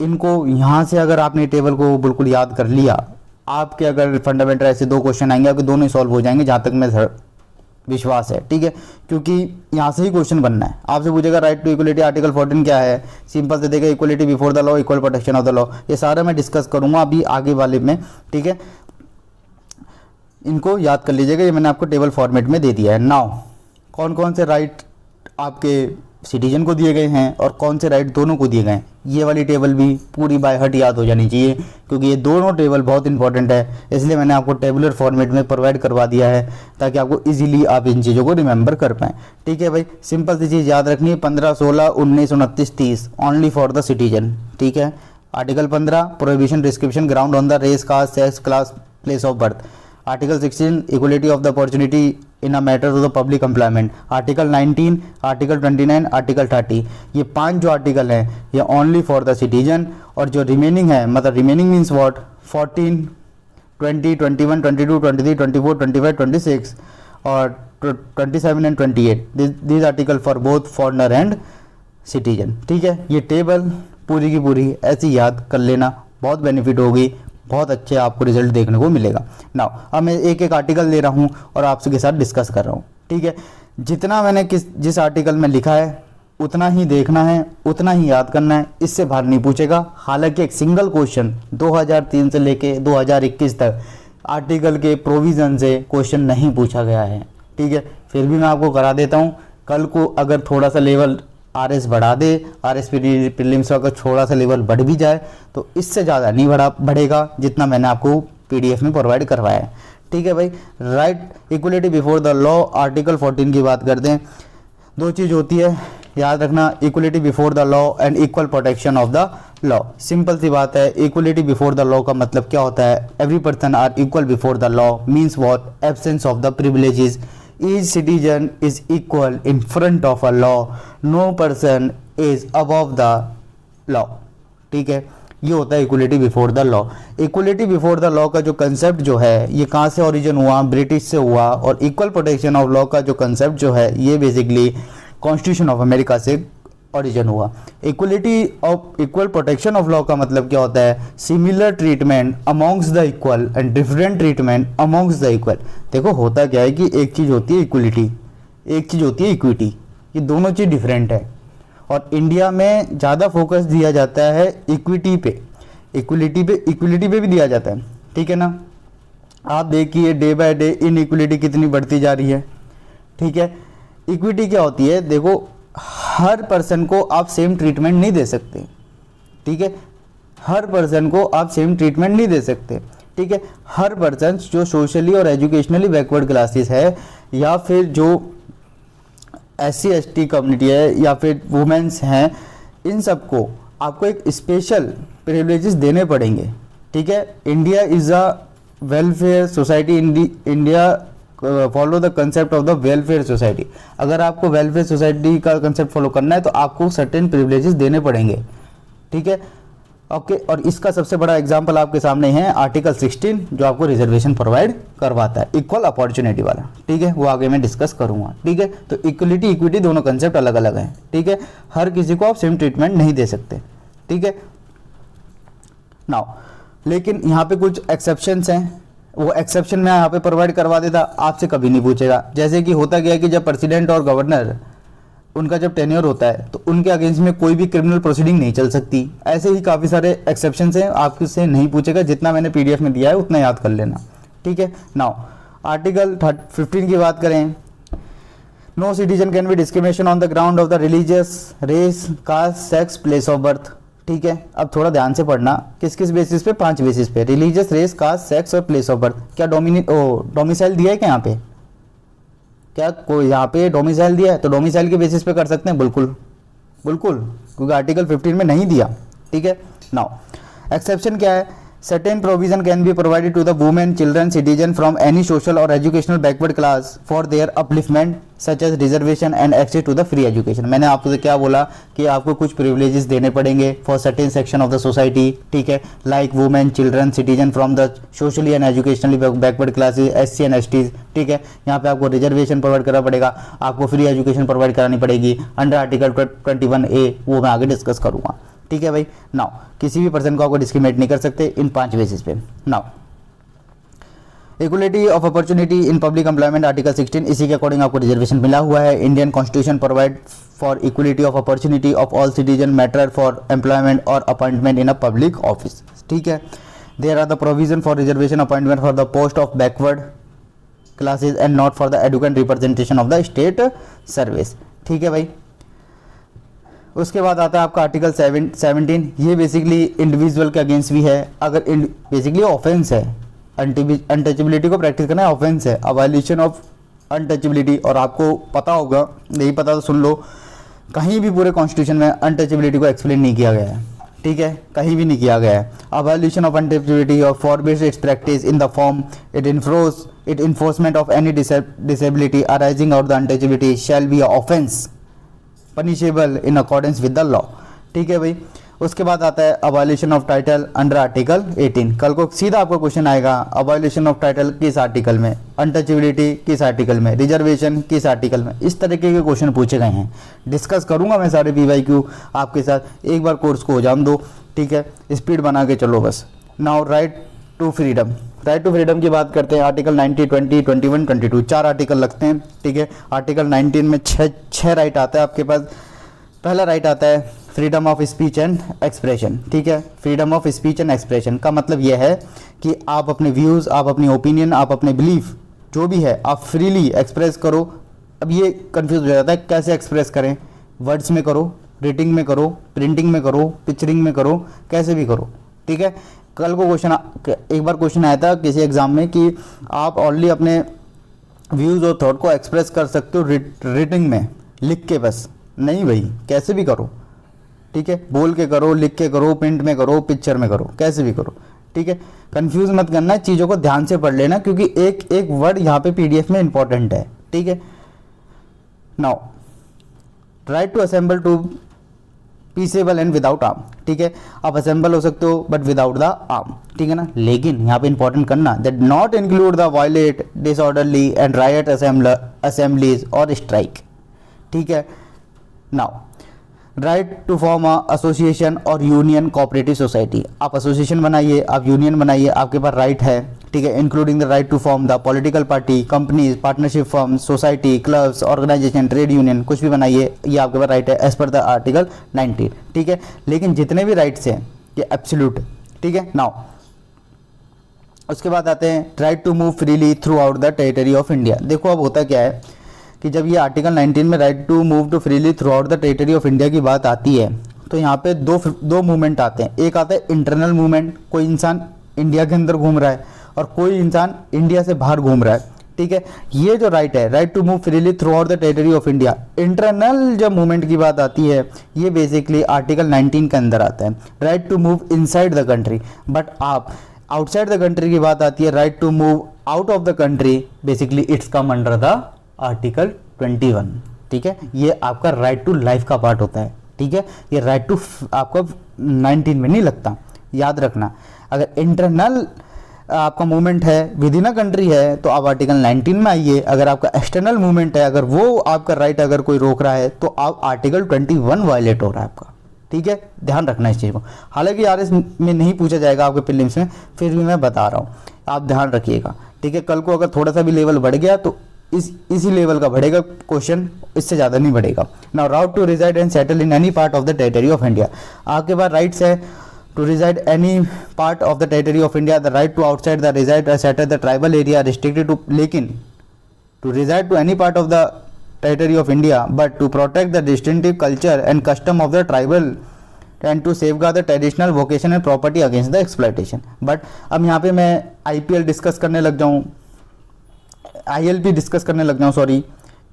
इनको यहाँ से अगर आपने टेबल को बिल्कुल याद कर लिया, आपके अगर फंडामेंटल ऐसे 2 क्वेश्चन आएंगे आपके दोनों ही सॉल्व हो जाएंगे, जहाँ तक मैं विश्वास है। ठीक है, क्योंकि यहाँ से ही क्वेश्चन बनना है। आपसे पूछेगा राइट टू इक्वलिटी आर्टिकल 14 क्या है, सिंपल से देगा equality before the law, equal protection of the law. ये सारा मैं डिस्कस करूँगा अभी आगे वाले में। ठीक है, इनको याद कर लीजिएगा, ये मैंने आपको टेबल फॉर्मेट में दे दिया है। नाउ कौन कौन से राइट आपके सिटीजन को दिए गए हैं और कौन से राइट दोनों को दिए गए हैं, ये वाली टेबल भी पूरी बाय हार्ट याद हो जानी चाहिए, क्योंकि ये दोनों टेबल बहुत इंपॉर्टेंट है। इसलिए मैंने आपको टेबुलर फॉर्मेट में प्रोवाइड करवा दिया है ताकि आपको इजीली आप इन चीज़ों को रिमेंबर कर पाएँ। ठीक है भाई, सिंपल सी चीज़ याद रखनी है, 15, 16, 19, 29, 30 ओनली फॉर द सिटीजन। ठीक है, article 15 prohibition restriction ground on the race, caste, sex, class, place of birth. Article 16 equality of the opportunity in a matter of the public employment. Article 19, article 29, article 30, ये 5 जो article हैं ये only for the citizen. और जो remaining है, मतलब remaining means what, 14, 20, 21, 22, 23, 24, 25, 26 और 27 and 28, this article for both foreigner and citizen. ठीक है, ये टेबल पूरी की पूरी ऐसी याद कर लेना, बहुत बेनिफिट होगी, बहुत अच्छे आपको रिजल्ट देखने को मिलेगा। नाउ अब मैं एक एक आर्टिकल ले रहा हूँ और आपसे के साथ डिस्कस कर रहा हूँ। ठीक है, जितना मैंने जिस आर्टिकल में लिखा है उतना ही देखना है, उतना ही याद करना है, इससे बाहर नहीं पूछेगा। हालांकि एक सिंगल क्वेश्चन 2003 से लेके 2021 तक आर्टिकल के प्रोविज़न से क्वेश्चन नहीं पूछा गया है। ठीक है, फिर भी मैं आपको करा देता हूँ, कल को अगर थोड़ा सा लेवल RS बढ़ा दे, RS प्रीलिम्स का अगर थोड़ा सा लेवल बढ़ भी जाए तो इससे ज़्यादा नहीं बढ़ेगा जितना मैंने आपको PDF में प्रोवाइड करवाया है। ठीक है भाई, right equality before the law, article 14 की बात करते हैं। 2 चीज़ होती है, याद रखना, equality before the law and equal protection of the law. Simple सी बात है, इक्वलिटी बिफोर द लॉ का मतलब क्या होता है? Every person are equal before the law means what, absence of the privileges, each citizen is equal in front of a law, no person is above the law। ठीक है, ये होता है equality before the law. Equality before the law का जो concept जो है ये कहाँ से ओरिजिन हुआ? ब्रिटिश से हुआ। और इक्वल प्रोटेक्शन ऑफ लॉ का जो कंसेप्ट जो है ये बेसिकली कॉन्स्टिट्यूशन ऑफ अमेरिका से ओरिजिन हुआ। इक्वल प्रोटेक्शन ऑफ लॉ का मतलब क्या होता है? Similar treatment amongst the equal and different treatment amongst the equal. देखो होता क्या है कि एक चीज़ होती है इक्वलिटी, एक चीज़ होती है इक्विटी, ये दोनों चीज़ डिफरेंट है। और इंडिया में ज़्यादा फोकस दिया जाता है इक्विटी पे, इक्विलिटी पे भी दिया जाता है। ठीक है ना, आप देखिए डे बाय डे इनइक्वलिटी कितनी बढ़ती जा रही है। ठीक है, इक्विटी क्या होती है? देखो हर पर्सन को आप सेम ट्रीटमेंट नहीं दे सकते। ठीक है, हर पर्सन को आप सेम ट्रीटमेंट नहीं दे सकते। ठीक है, हर पर्सन जो सोशली और एजुकेशनली बैकवर्ड क्लासेस है या फिर जो SC ST कम्युनिटी है या फिर वुमेन्स हैं, इन सबको आपको एक स्पेशल प्रिविलेजेस देने पड़ेंगे, ठीक है। India is a welfare society, India follow the concept of the welfare society. अगर आपको वेलफेयर सोसाइटी का कंसेप्ट फॉलो करना है तो आपको सर्टेन प्रिविलेजेस देने पड़ेंगे, ठीक है, ओके। और इसका सबसे बड़ा एग्जांपल आपके सामने है आर्टिकल 16 जो आपको रिजर्वेशन प्रोवाइड करवाता है, इक्वल अपॉर्चुनिटी वाला, ठीक है, वो आगे मैं डिस्कस करूंगा, ठीक है। तो इक्वलिटी इक्विटी दोनों कंसेप्ट अलग अलग हैं, ठीक है, हर किसी को आप सेम ट्रीटमेंट नहीं दे सकते, ठीक है। नाउ लेकिन यहाँ पे कुछ एक्सेप्शंस हैं, वो एक्सेप्शन मैं यहाँ पे प्रोवाइड करवा देता, आपसे कभी नहीं पूछेगा। जैसे कि होता क्या है कि जब प्रेसिडेंट और गवर्नर उनका जब टेन्योर होता है तो उनके अगेंस्ट में कोई भी क्रिमिनल प्रोसीडिंग नहीं चल सकती। ऐसे ही काफ़ी सारे एक्सेप्शंस हैं, आपसे नहीं पूछेगा, जितना मैंने PDF में दिया है उतना याद कर लेना, ठीक है। नाउ आर्टिकल 15 की बात करें, no citizen can be discrimination on the ground of the religious, race, caste, sex, place of birth, ठीक है। अब थोड़ा ध्यान से पढ़ना, किस किस बेसिस पे, 5 बेसिस पे, रिलीजियस, रेस, कास्ट, सेक्स और प्लेस ऑफ बर्थ। क्या डोमिसाइल दिया है क्या यहाँ पे? क्या कोई यहाँ पे डोमिसाइल दिया है? तो डोमिसाइल के बेसिस पे कर सकते हैं, बिल्कुल बिल्कुल, क्योंकि आर्टिकल 15 में नहीं दिया, ठीक है। नाउ एक्सेप्शन क्या है, certain provision can be provided to the women, children, citizen from any social और educational backward class for their upliftment such as reservation and access to the free education. मैंने आपको क्या बोला कि आपको कुछ प्रिविलेजेस देने पड़ेंगे for certain section of the society, ठीक है, like women, children, citizen from the socially and educationally backward classes, SC and STs, ठीक है। यहाँ पे आपको रिजर्वेशन प्रोवाइड करना पड़ेगा, आपको फ्री एजुकेशन प्रोवाइड करानी पड़ेगी अंडर आर्टिकल 21A, वो मैं आगे डिस्कस करूँगा, ठीक है भाई। नाउ किसी भी पर्सन को आपको डिस्क्रिमिनेट नहीं कर सकते इन 5 बेसिस पे। Now equality of opportunity in public employment, article 16, इसी के अकॉर्डिंग आपको रिजर्वेशन मिला हुआ है। Indian constitution provide for equality of opportunity of all citizen matter for employment और appointment in a public office, ठीक है। There are the provision for reservation appointment for the post of backward classes and not for the adequate representation of the state service, ठीक है भाई। उसके बाद आता है आपका आर्टिकल 17, ये बेसिकली इंडिविजुअल के अगेंस्ट भी है। अगर बेसिकली ऑफेंस है, अनटचेबिलिटी को प्रैक्टिस करना है, ऑफेंस है, वायलेशन ऑफ अनटचेबिलिटी। और आपको पता होगा, नहीं पता तो सुन लो, कहीं भी पूरे कॉन्स्टिट्यूशन में अनटचेबिलिटी को एक्सप्लेन नहीं किया गया है, ठीक है, कहीं भी नहीं किया गया है। वायलेशन ऑफ अनटचेबिलिटी और forbids it's practice in the form it enforcement of any disability arising out the untouchability shall be offence punishable in accordance with the law, ठीक है भाई। उसके बाद आता है abolition of title under article 18। कल को सीधा आपको क्वेश्चन आएगा, अबॉलिशन ऑफ टाइटल किस आर्टिकल में, अनटचेबिलिटी किस आर्टिकल में, रिजर्वेशन किस आर्टिकल में, इस तरीके के क्वेश्चन पूछे गए हैं। डिस्कस करूंगा मैं सारे PYQ आपके साथ, एक बार कोर्स को हो जान दो, ठीक है, स्पीड बना के चलो बस। Now right to freedom, right to freedom की बात करते हैं। आर्टिकल 90, 20, 21, 22 4 आर्टिकल लगते हैं, ठीक है। आर्टिकल 19 में छः राइट आता है आपके पास। पहला राइट आता है freedom of speech and expression, ठीक है। Freedom of speech and expression का मतलब यह है कि आप अपने व्यूज़, आप अपनी ओपिनियन, आप अपने बिलीफ जो भी है आप फ्रीली एक्सप्रेस करो। अब ये कंफ्यूज हो जाता है, कैसे एक्सप्रेस करें, वर्ड्स में करो, रेटिंग में करो, प्रिंटिंग में करो, पिक्चरिंग में करो, कैसे भी करो, ठीक है। कल को एक बार क्वेश्चन आया था किसी एग्जाम में कि आप ऑनली अपने व्यूज़ और थॉट को एक्सप्रेस कर सकते हो रेटिंग में, लिख के बस नहीं भाई, कैसे भी करो, ठीक है, बोल के करो, लिख के करो, प्रिंट में करो, पिक्चर में करो, कैसे भी करो, ठीक है। कंफ्यूज मत करना, चीज़ों को ध्यान से पढ़ लेना, क्योंकि एक एक वर्ड यहाँ पे PDF में इंपॉर्टेंट है, ठीक है। Now right to assemble to peaceable and without arm, ठीक है, आप असेंबल हो सकते हो बट विदाउट द आर्म, ठीक है ना। लेकिन यहाँ पे इंपॉर्टेंट करना, that not include the violate, disorderly and right assemblies और स्ट्राइक, ठीक है। Now right to form association और यूनियन कोऑपरेटिव सोसाइटी, आप एसोसिएशन बनाइए, आप यूनियन बनाइए, आपके पास राइट है, ठीक है। Including the right to form the political party, companies, partnership firm, society, clubs, organisation, trade union, कुछ भी बनाइए, ये आपके पास राइट है एज पर द आर्टिकल 19, ठीक है। लेकिन जितने भी राइट्स हैं ये एब्सोल्यूट, ठीक है। नाउ उसके बाद आते हैं right to move freely throughout the territory of India. देखो अब होता क्या है कि जब ये आर्टिकल 19 में right to move to freely throughout the territory of India की बात आती है, तो यहाँ पे दो मूवमेंट आते हैं। एक आता है इंटरनल मूवमेंट, कोई इंसान इंडिया के अंदर घूम रहा है, और कोई इंसान इंडिया से बाहर घूम रहा है, ठीक है। ये जो राइट है, right to move freely throughout the territory of India, internal जब मूवमेंट की बात आती है ये बेसिकली आर्टिकल 19 के अंदर आता है, right to move inside the country. But आप आउटसाइड द कंट्री की बात आती है, right to move out of the country, basically it's come under the article 21, ठीक है। ये आपका राइट टू लाइफ का पार्ट होता है, ठीक है। ये राइट टू आपका 19 में नहीं लगता, याद रखना। अगर इंटरनल आपका मूवमेंट है विद इन अ कंट्री है तो आप आर्टिकल 19 में आइए। अगर आपका एक्सटर्नल मूवमेंट है, अगर वो आपका राइट अगर कोई रोक रहा है तो आप आर्टिकल 21 वायलेट हो रहा है आपका, ठीक है। ध्यान रखना इस चीज़ को। हालांकि आरएस में नहीं पूछा जाएगा आपके प्रीलिम्स में, फिर भी मैं बता रहा हूँ, आप ध्यान रखिएगा, ठीक है। कल को अगर थोड़ा सा भी लेवल बढ़ गया तो इसी लेवल का बढ़ेगा क्वेश्चन, इससे ज़्यादा नहीं बढ़ेगा। Now right to reside and settle in any part of the territory of India, आपके पास राइट्स है to reside any part of the territory of India, the right to outside the reside or settle the tribal area restricted to, लेकिन to reside to any part of the territory of India but to protect the distinctive culture and custom of the tribal and to safeguard the traditional vocation and property against the exploitation। but अब यहाँ पे मैं IPL discuss करने लग जाऊँ, ILP discuss करने लग जाऊँ, सॉरी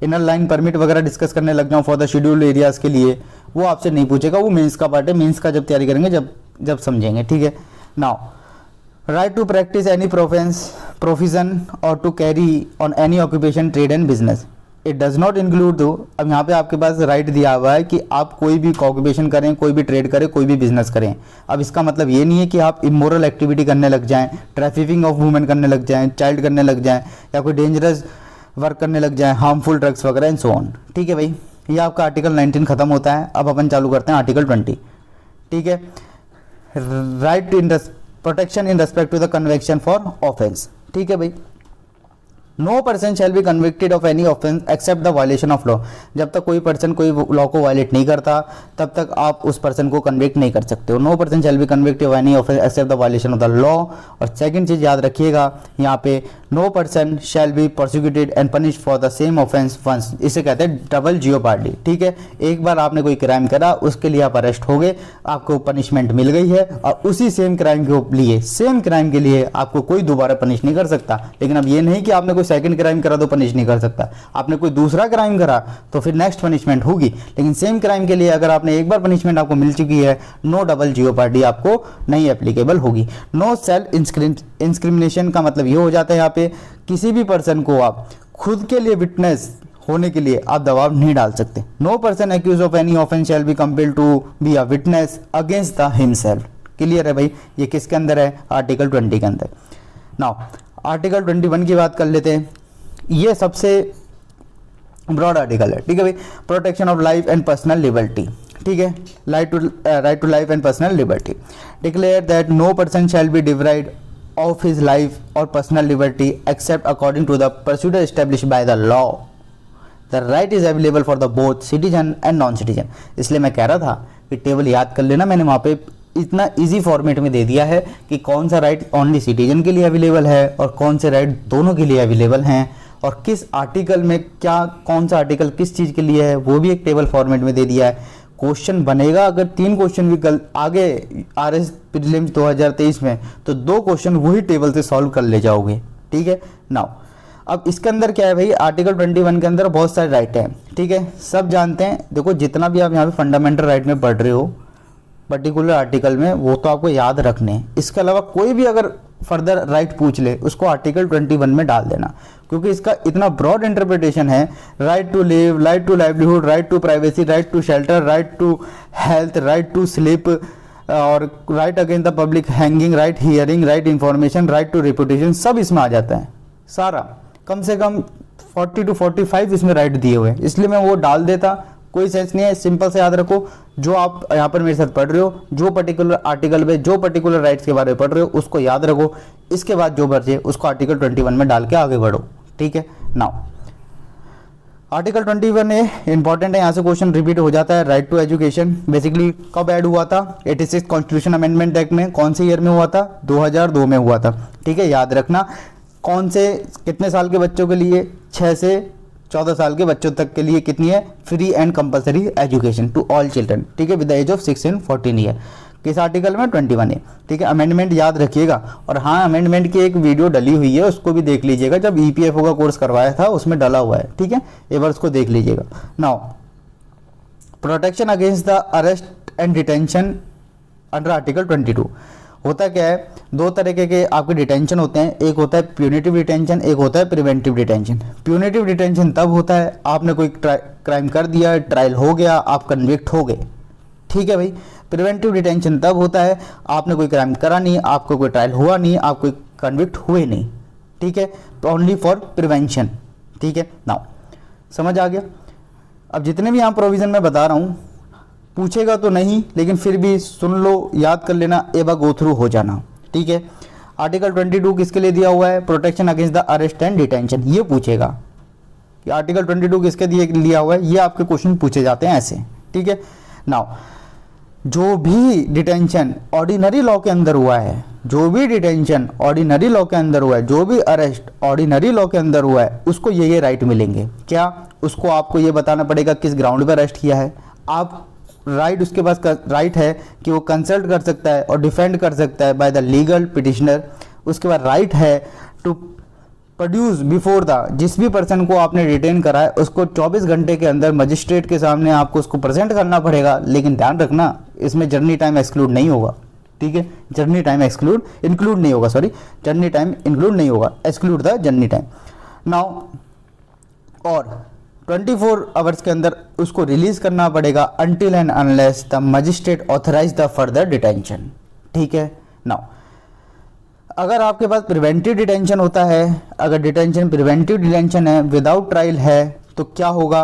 इनर लाइन परमिट वगैरह डिस्कस करने लग जाऊँ फॉर द शेड्यूल्ड एरियाज के लिए, वो आपसे नहीं पूछेगा, वो मेंस का पार्ट है, मेंस का जब तैयारी करेंगे जब समझेंगे, ठीक है। Now right to practice any profession और to carry on any occupation trade and business, it does not include though. अब यहाँ पे आपके पास राइट दिया हुआ है कि आप कोई भी ऑक्यूपेशन करें, कोई भी ट्रेड करें, कोई भी बिजनेस करें। अब इसका मतलब ये नहीं है कि आप इमोरल एक्टिविटी करने लग जाएं, ट्रैफिकिंग ऑफ वुमेन करने लग जाएं, चाइल्ड करने लग जाएं, या कोई डेंजरस वर्क करने लग जाएं, हार्मफुल ड्रग्स वगैरह एंड सो ऑन, ठीक है भाई। ये आपका आर्टिकल 19 खत्म होता है। अब अपन चालू करते हैं आर्टिकल 20, ठीक है। Right in protection in respect to the conviction for offence, ठीक है भाई। No person shall be convicted of any offence except the violation of law, जब तक कोई पर्सन कोई लॉ को वायलेट नहीं करता तब तक आप उस पर्सन को कन्विक्ट नहीं कर सकते हो। No person shall be convicted of any offence except the violation of the law. और सेकंड चीज याद रखिएगा यहाँ पे, no person shall be prosecuted and punish for the same offence once, इसे कहते हैं डबल जियोपार्डी, ठीक है। एक बार आपने कोई क्राइम करा, उसके लिए आप अरेस्ट हो गए, आपको पनिशमेंट मिल गई है, और उसी सेम क्राइम के लिए, सेम क्राइम के लिए आपको कोई दोबारा पनिश नहीं कर सकता। लेकिन अब ये नहीं कि आपने सेकंड क्राइम करा तो पनिश नहीं कर सकता, आपने कोई दूसरा क्राइम करा तो फिर नेक्स्ट पनिशमेंट होगी। लेकिन सेम क्राइम के लिए अगर आपने एक बार पनिशमेंट आपको मिल चुकी है, नो डबल जियोपार्डी आपको नहीं एप्लीकेबल होगी। नो सेल्फ इंस्क्रिमिनेशन का मतलब ये हो जाता है यहाँ पे, किसी भी पर्सन को आप खुद के लिए विटनेस होने के लिए आप दबाव नहीं डाल सकते। No person accuse of any offence shall be compelled to be a witness against the himself. Clear है भाई, ये किसके अंदर है, आर्टिकल 20 के अंदर। नाउ आर्टिकल 21 की बात कर लेते हैं, ये सबसे ब्रॉड आर्टिकल है, ठीक है भाई। Protection of life and personal liberty, ठीक है। Right to life and personal liberty declare that no person shall be deprived of his life और personal liberty except according to the procedure established by the law. The right is available for the both citizen and non citizen. इसलिए मैं कह रहा था कि table याद कर लेना, मैंने वहाँ पे इतना इजी फॉर्मेट में दे दिया है कि कौन सा राइट ओनली सिटीजन के लिए अवेलेबल है और कौन से राइट दोनों के लिए अवेलेबल हैं, और किस आर्टिकल में क्या, कौन सा आर्टिकल किस चीज़ के लिए है, वो भी एक टेबल फॉर्मेट में दे दिया है। क्वेश्चन बनेगा अगर 3 क्वेश्चन भी आगे आरएस प्रीलिम्स 2023 में, तो 2 क्वेश्चन वही टेबल से सॉल्व कर ले जाओगे, ठीक है। नाउ अब इसके अंदर क्या है भाई, आर्टिकल 21 के अंदर बहुत सारे राइट हैं, ठीक है, सब जानते हैं। देखो जितना भी आप यहाँ पे फंडामेंटल राइट में पढ़ रहे हो पर्टिकुलर आर्टिकल में, वो तो आपको याद रखने हैं। इसके अलावा कोई भी अगर फर्दर राइट पूछ ले, उसको आर्टिकल 21 में डाल देना, क्योंकि इसका इतना ब्रॉड इंटरप्रिटेशन है। Right to live, right to livelihood, right to privacy, right to shelter, right to health, right to sleep, और right against the public hanging, right hearing, right information, right to reputation, सब इसमें आ जाता है सारा। कम से कम 40 to 45 इसमें right दिए हुए हैं, इसलिए मैं वो डाल देता, कोई सेंस नहीं है। सिंपल से याद रखो, जो आप यहाँ पर मेरे साथ पढ़ रहे हो, जो पर्टिकुलर आर्टिकल में जो पर्टिकुलर राइट्स के बारे में पढ़ रहे हो, उसको याद रखो। इसके बाद जो बचे उसको आर्टिकल 21 में डाल के आगे बढ़ो, ठीक है। नाउ आर्टिकल 21 है इंपॉर्टेंट है, यहाँ से क्वेश्चन रिपीट हो जाता है। राइट टू एजुकेशन बेसिकली कब ऐड हुआ था, 86 कॉन्स्टिट्यूशन अमेंडमेंट एक्ट में, कौन से ईयर में हुआ था, 2002 में हुआ था, ठीक है। याद रखना, कौन से कितने साल के बच्चों के लिए, 6 से 14 साल के बच्चों तक के लिए कितनी है, free and compulsory education to all children, ठीक है, with the age of 6 and 14 year. किस आर्टिकल में? 21A। ठीक है, अमेंडमेंट याद रखिएगा। और हाँ, अमेंडमेंट की एक वीडियो डली हुई है, उसको भी देख लीजिएगा, जब ईपीएफओ का कोर्स करवाया था उसमें डला हुआ है। ठीक है, एक बार उसको देख लीजिएगा। Now protection against the arrest and detention under article 22 होता क्या है? दो तरीके के आपके डिटेंशन होते हैं, एक होता है प्यूनिटिव डिटेंशन, एक होता है प्रिवेंटिव डिटेंशन। प्यूनिटिव डिटेंशन तब होता है आपने कोई क्राइम कर दिया, ट्रायल हो गया, आप कन्विक्ट हो गए। ठीक है भाई। प्रिवेंटिव डिटेंशन तब होता है आपने कोई क्राइम करा नहीं, आपको कोई ट्रायल हुआ नहीं, आप कोई कन्विक्ट हुए नहीं। ठीक है, ओनली फॉर प्रिवेंशन। ठीक है, नाउ समझ आ गया। अब जितने भी यहाँ प्रोविज़न मैं बता रहा हूँ, पूछेगा तो नहीं, लेकिन फिर भी सुन लो, याद कर लेना, एक बार गो थ्रू हो जाना। ठीक है, आर्टिकल 22 किसके लिए दिया हुआ है? Protection against the arrest and detention. ये पूछेगा कि आर्टिकल 22 किसके दिए लिया हुआ है, ये आपके क्वेश्चन पूछे जाते हैं ऐसे। ठीक है, नाउ जो भी डिटेंशन ऑर्डिनरी लॉ के अंदर हुआ है, जो भी डिटेंशन ऑर्डिनरी लॉ के अंदर हुआ है, जो भी अरेस्ट ऑर्डिनरी लॉ के अंदर हुआ है, उसको ये राइट मिलेंगे। क्या? उसको आपको ये बताना पड़ेगा किस ग्राउंड पर अरेस्ट किया है। आप राइट उसके पास राइट है कि वो कंसल्ट कर सकता है और डिफेंड कर सकता है बाय द लीगल पिटिशनर। उसके बाद राइट है टू प्रोड्यूस बिफोर द, जिस भी पर्सन को आपने डिटेन करा है उसको 24 घंटे के अंदर मजिस्ट्रेट के सामने आपको उसको प्रेजेंट करना पड़ेगा। लेकिन ध्यान रखना, इसमें जर्नी टाइम एक्सक्लूड नहीं होगा। ठीक है, जर्नी टाइम इंक्लूड नहीं होगा, सॉरी, जर्नी टाइम इंक्लूड नहीं होगा, exclude the journey time. Now और 24 आवर्स के अंदर उसको रिलीज करना पड़ेगा until and unless the magistrate authorise the further detention. ठीक है, नाउ अगर आपके पास प्रिवेंटिव डिटेंशन होता है, अगर डिटेंशन प्रिवेंटिव डिटेंशन है, विदाउट ट्रायल है, तो क्या होगा?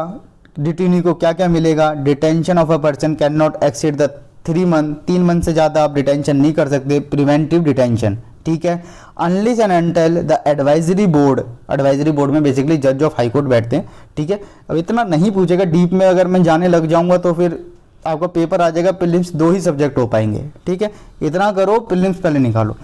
डिटेनी को क्या क्या मिलेगा? Detention of a person can not exceed the 3 month, 3 month से ज़्यादा आप डिटेंशन नहीं कर सकते, प्रिवेंटिव डिटेंशन। ठीक है, unless and until the advisory board में बेसिकली जज ऑफ हाई कोर्ट बैठते हैं। ठीक है, अब इतना नहीं पूछेगा डीप में, अगर मैं जाने लग जाऊंगा तो फिर आपका पेपर आ जाएगा, प्रीलिम्स 2 ही सब्जेक्ट हो पाएंगे। ठीक है, इतना करो, प्रीलिम्स पहले निकालो।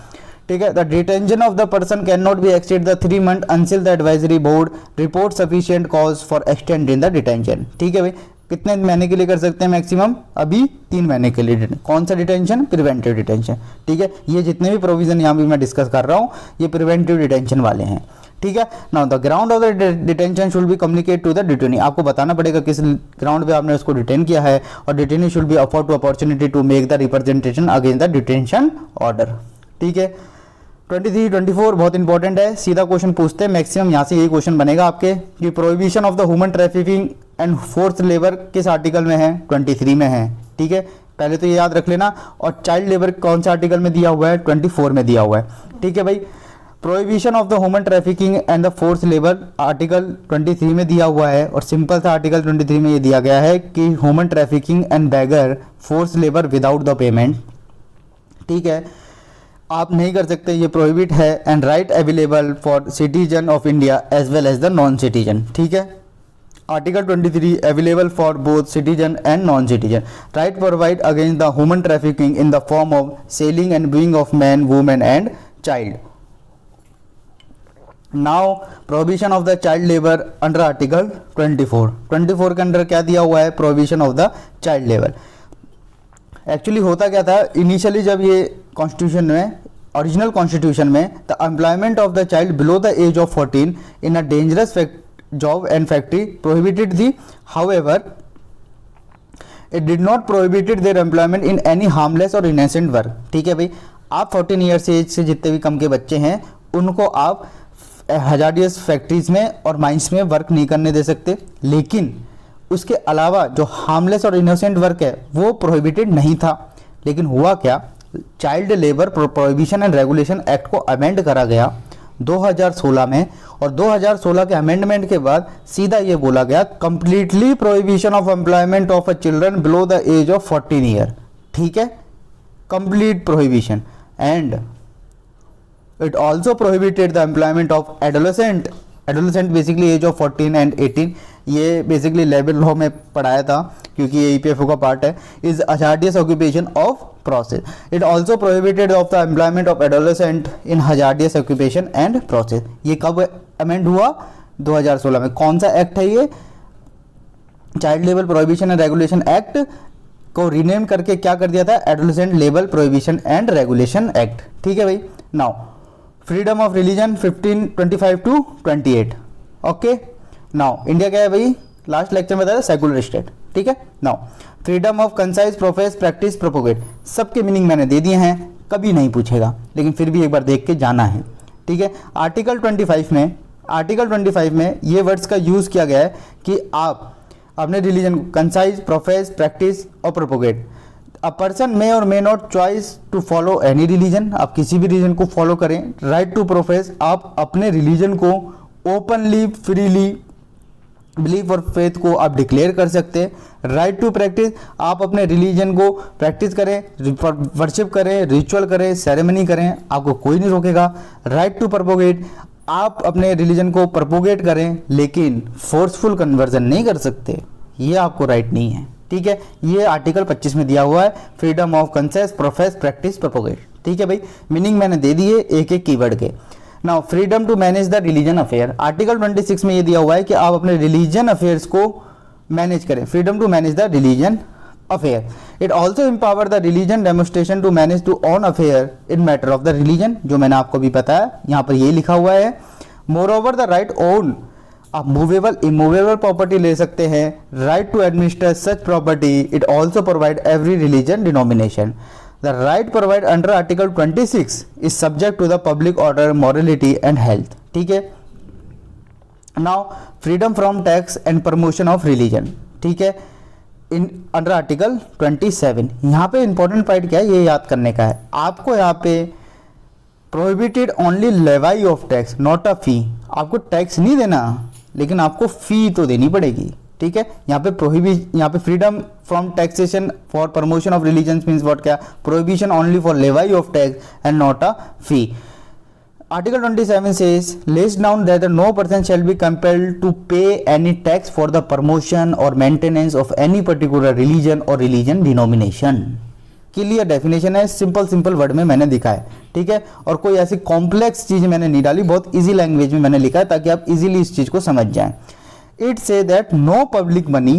ठीक है, the detention of the person can not be exceed the 3 month until the advisory board report sufficient cause for extending the detention. ठीक है भाई, कितने महीने के लिए कर सकते हैं मैक्सिमम? अभी 3 महीने के लिए। कौन सा डिटेंशन? Preventive detention. ठीक है, ये जितने भी प्रोविजन यहाँ भी मैं डिस्कस कर रहा हूँ, ये प्रिवेंटिव डिटेंशन वाले हैं। ठीक है, now the ground of the detention should be communicate to the detainee. आपको बताना पड़ेगा किस ग्राउंड पे आपने उसको डिटेन किया है, और detainee should be afford to opportunity to make the representation against the detention order. ठीक है, 23, 24 बहुत इंपॉर्टेंट है, सीधा क्वेश्चन पूछते हैं, मैक्सिमम यहाँ से यही क्वेश्चन बनेगा आपके कि prohibition of the human trafficking and forced labour किस आर्टिकल में है? 23 में है। ठीक है, पहले तो ये याद रख लेना। और चाइल्ड लेबर कौन सा आर्टिकल में दिया हुआ है? 24 में दिया हुआ है। ठीक है भाई, prohibition of the human trafficking and the forced labour article 23 में दिया हुआ है। और सिंपल सा आर्टिकल 23 में ये दिया गया है कि human trafficking and beggar forced labour without the payment. ठीक है, आप नहीं कर सकते, ये प्रोहिबिट है। And right available for citizen of India as well as the non citizen. ठीक है, article 23 available for both citizen and non citizen. Right provide against the human trafficking in the form of selling and buying of man, women and child. Now prohibition of the child labour under article 24 के अंदर क्या दिया हुआ है? Prohibition of the child labour. Actually होता क्या था initially, जब ये कॉन्स्टिट्यूशन में, ओरिजिनल कॉन्स्टिट्यूशन में, the employment of the child below the age of 14 in a dangerous job and factory prohibited थी। However it did not prohibited their employment in any harmless और innocent work. ठीक है भाई, आप 14 years as से जितने भी कम के बच्चे हैं उनको आप हजार्डियस फैक्ट्रीज में और माइंस में वर्क नहीं करने दे सकते, लेकिन उसके अलावा जो हार्मलेस और इनोसेंट वर्क है वो प्रोहिबिटेड नहीं था। लेकिन हुआ क्या, child labour prohibition and regulation act को अमेंड करा गया 2016 में, और 2016 के अमेंडमेंट के बाद सीधा ये बोला गया completely prohibition of employment of a children below the age of 14 year. ठीक है, complete prohibition. And it also prohibited the employment of adolescent basically age of 14 and 18। ये बेसिकली लेबर लॉ में पढ़ाया था क्योंकि ये ईपीएफओ का पार्ट है। Is hazardous occupation of process. It also prohibited of the employment of adolescent in hazardous occupation and process. ये कब अमेंड हुआ? 2016 में। कौन सा एक्ट है ये? Child labour prohibition and regulation act को रीनेम करके क्या कर दिया था, adolescent label prohibition and regulation act. ठीक है भाई। Now freedom of religion 1525 to 28। Okay. Now India क्या है भाई, लास्ट लेक्चर में बताया सेकुलर स्टेट। ठीक है। Now freedom of conscience profess practice propagate, सबके मीनिंग मैंने दे दिए हैं, कभी नहीं पूछेगा लेकिन फिर भी एक बार देख के जाना है। ठीक है। आर्टिकल 25 में ये वर्ड्स का यूज़ किया गया है कि आप अपने रिलीजन कंसाइज प्रोफेस प्रैक्टिस और propagate. A person may or may not choice to follow any religion, आप किसी भी रिलीजन को फॉलो करें। राइट टू प्रोफेस, आप अपने रिलीजन को ओपनली फ्रीली बिलीफ और फेथ को आप डिक्लेयर कर सकते हैं। राइट टू प्रैक्टिस, आप अपने रिलीजन को प्रैक्टिस करें, वर्शिप करें, रिचुअल करें, सेरेमनी करें, आपको कोई नहीं रोकेगा। राइट टू प्रोपोगेट, आप अपने रिलीजन को प्रोपोगेट करें लेकिन फोर्सफुल कन्वर्जन नहीं कर सकते, ये आपको राइट नहीं है। ठीक है। ये आर्टिकल 25 में दिया हुआ है, freedom of conscience profess practice propagate. ठीक है भाई। मीनिंग मैंने दे दिए एक एक कीवर्ड के। Now freedom to manage the religion affair, article 26 में ये दिया हुआ है कि आप अपने रिलीजन अफेयर्स को मैनेज करें। Freedom to manage the religion affair. It also empower the religion demonstration to manage to on affair in matter of the religion, जो मैंने आपको भी बताया, यहाँ पर ये लिखा हुआ है। Moreover the right own, आप मूवेबल इमूवेबल प्रॉपर्टी ले सकते हैं। Right to administer such property, it also provide every religion denomination. The right provided under Article 26 is subject to the public order, morality and health. ठीक है। Now freedom from tax and promotion of religion. ठीक है। In under article 27 यहाँ पे important point क्या है, ये याद करने का है आपको। यहाँ पे prohibited only levy of tax not a fee, आपको टैक्स नहीं देना लेकिन आपको फी तो देनी पड़ेगी। ठीक है। यहाँ पे freedom from taxation for promotion of religion means what, क्या, prohibition only for levy of tax and not a fee. Article 27 says lays down that no person shall be compelled to pay any tax for the promotion or maintenance of any particular religion or religion denomination। Clear definition है, simple word में मैंने दिखा है। ठीक है। और कोई ऐसी कॉम्प्लेक्स चीज मैंने नहीं डाली, बहुत इजी लैंग्वेज में मैंने लिखा है ताकि आप इजीली इस चीज को समझ जाएं। It say that no public money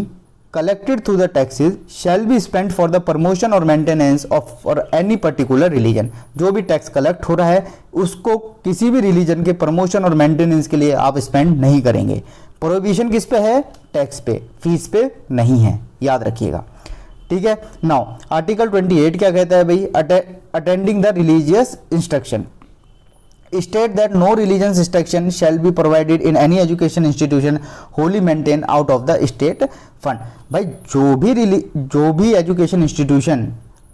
collected through the taxes shall be spent for the promotion or maintenance of or any particular religion। जो भी टैक्स कलेक्ट हो रहा है उसको किसी भी रिलीजन के प्रमोशन और मेंटेनेंस के लिए आप स्पेंड नहीं करेंगे। प्रोहिबिशन किस पे है, टैक्स पे, फीस पे नहीं है, याद रखिएगा। ठीक है। नाउ आर्टिकल 28 क्या कहता है भाई, attending the religious instruction state that no religious instruction shall be provided in any education institution wholly maintained out of the state fund। भाई जो भी एजुकेशन इंस्टीट्यूशन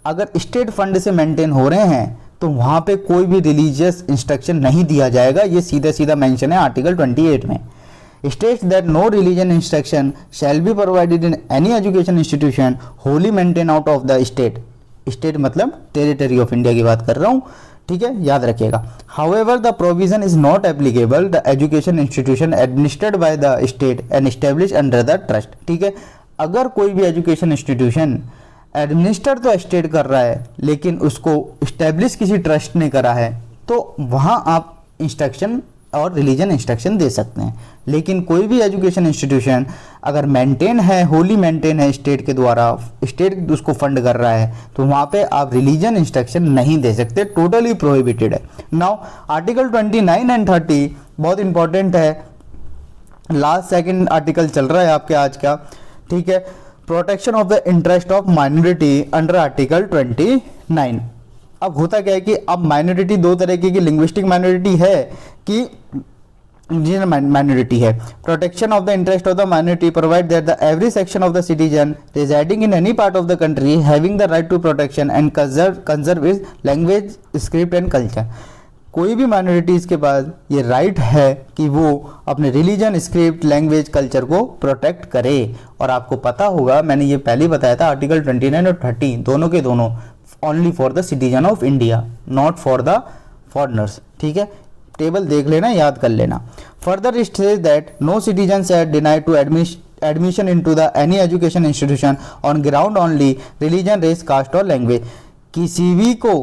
अगर स्टेट फंड से मेंटेन हो रहे हैं तो वहां पे कोई भी रिलीजियस इंस्ट्रक्शन नहीं दिया जाएगा, ये सीधा मेंशन है आर्टिकल 28 में। states that no religion instruction shall be provided in any education institution wholly maintained out of the state मतलब टेरिटरी ऑफ इंडिया की बात कर रहा हूं। ठीक है, याद रखिएगा। However, the provision is not applicable the education institution administered by the state and established under the trust। ठीक है। अगर कोई भी एजुकेशन इंस्टीट्यूशन एडमिनिस्टर तो स्टेट कर रहा है लेकिन उसको इस्टेब्लिश किसी ट्रस्ट ने करा है तो वहां आप इंस्ट्रक्शन और रिलीजन इंस्ट्रक्शन दे सकते हैं। लेकिन कोई भी एजुकेशन इंस्टीट्यूशन अगर मेंटेन है, होली मेंटेन है स्टेट के द्वारा, स्टेट उसको फंड कर रहा है तो वहां पे आप रिलीजन इंस्ट्रक्शन नहीं दे सकते, टोटली प्रोहिबिटेड है। नाउ आर्टिकल 29 एंड 30 बहुत इंपॉर्टेंट है, लास्ट सेकंड आर्टिकल चल रहा है आपके आज का। ठीक है। Protection of the interest of minority under article 29। अब होता क्या है कि अब माइनॉरिटी दो तरह की लिंग्विस्टिक माइनॉरिटी है कि रीजनल माइनॉरिटी है। Protection of the interest of the minority provide that the every section of the citizen residing in any part of the country having the right to protection and conserve is language script and culture. कोई भी minorities के पास ये right है कि वो अपने religion, script, language, culture को protect करे। और आपको पता होगा, मैंने ये पहले बताया था, आर्टिकल 29 और 30 दोनों के दोनों only for the citizen of India, not for the foreigners. ठीक है, टेबल देख लेना, याद कर लेना। Further it says that no citizen are denied to admission into the any education institution on ground only religion, race, caste और language. किसी भी को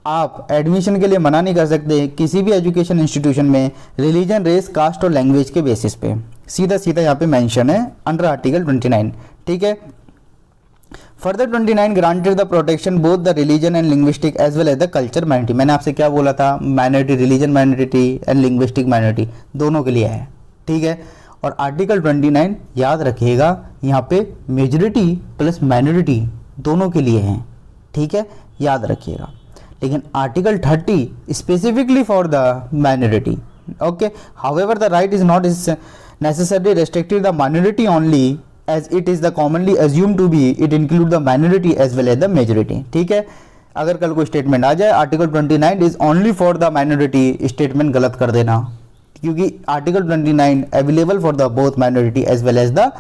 आप एडमिशन के लिए मना नहीं कर सकते किसी भी एजुकेशन इंस्टीट्यूशन में रिलीजन, रेस, कास्ट और लैंग्वेज के बेसिस पे। सीधा सीधा यहाँ पे मेंशन है अंडर आर्टिकल 29। ठीक है। Further 29 granted the protection both the religion and linguistic as well as the culture minority. मैंने आपसे क्या बोला था, minority, religion minority and linguistic minority दोनों के लिए है, ठीक है। और आर्टिकल 29 याद रखिएगा यहाँ पे मेजॉरिटी प्लस माइनॉरिटी दोनों के लिए हैं, ठीक है, याद रखिएगा। लेकिन article 30 specifically for the minority, okay. However the right is not necessarily restricted the minority only as it is the commonly assumed to be, it include the minority as well as the majority, ठीक है। अगर कल कोई statement आ जाए article 29 is only for the minority, statement गलत कर देना, क्योंकि article 29 available for the both minority as well as the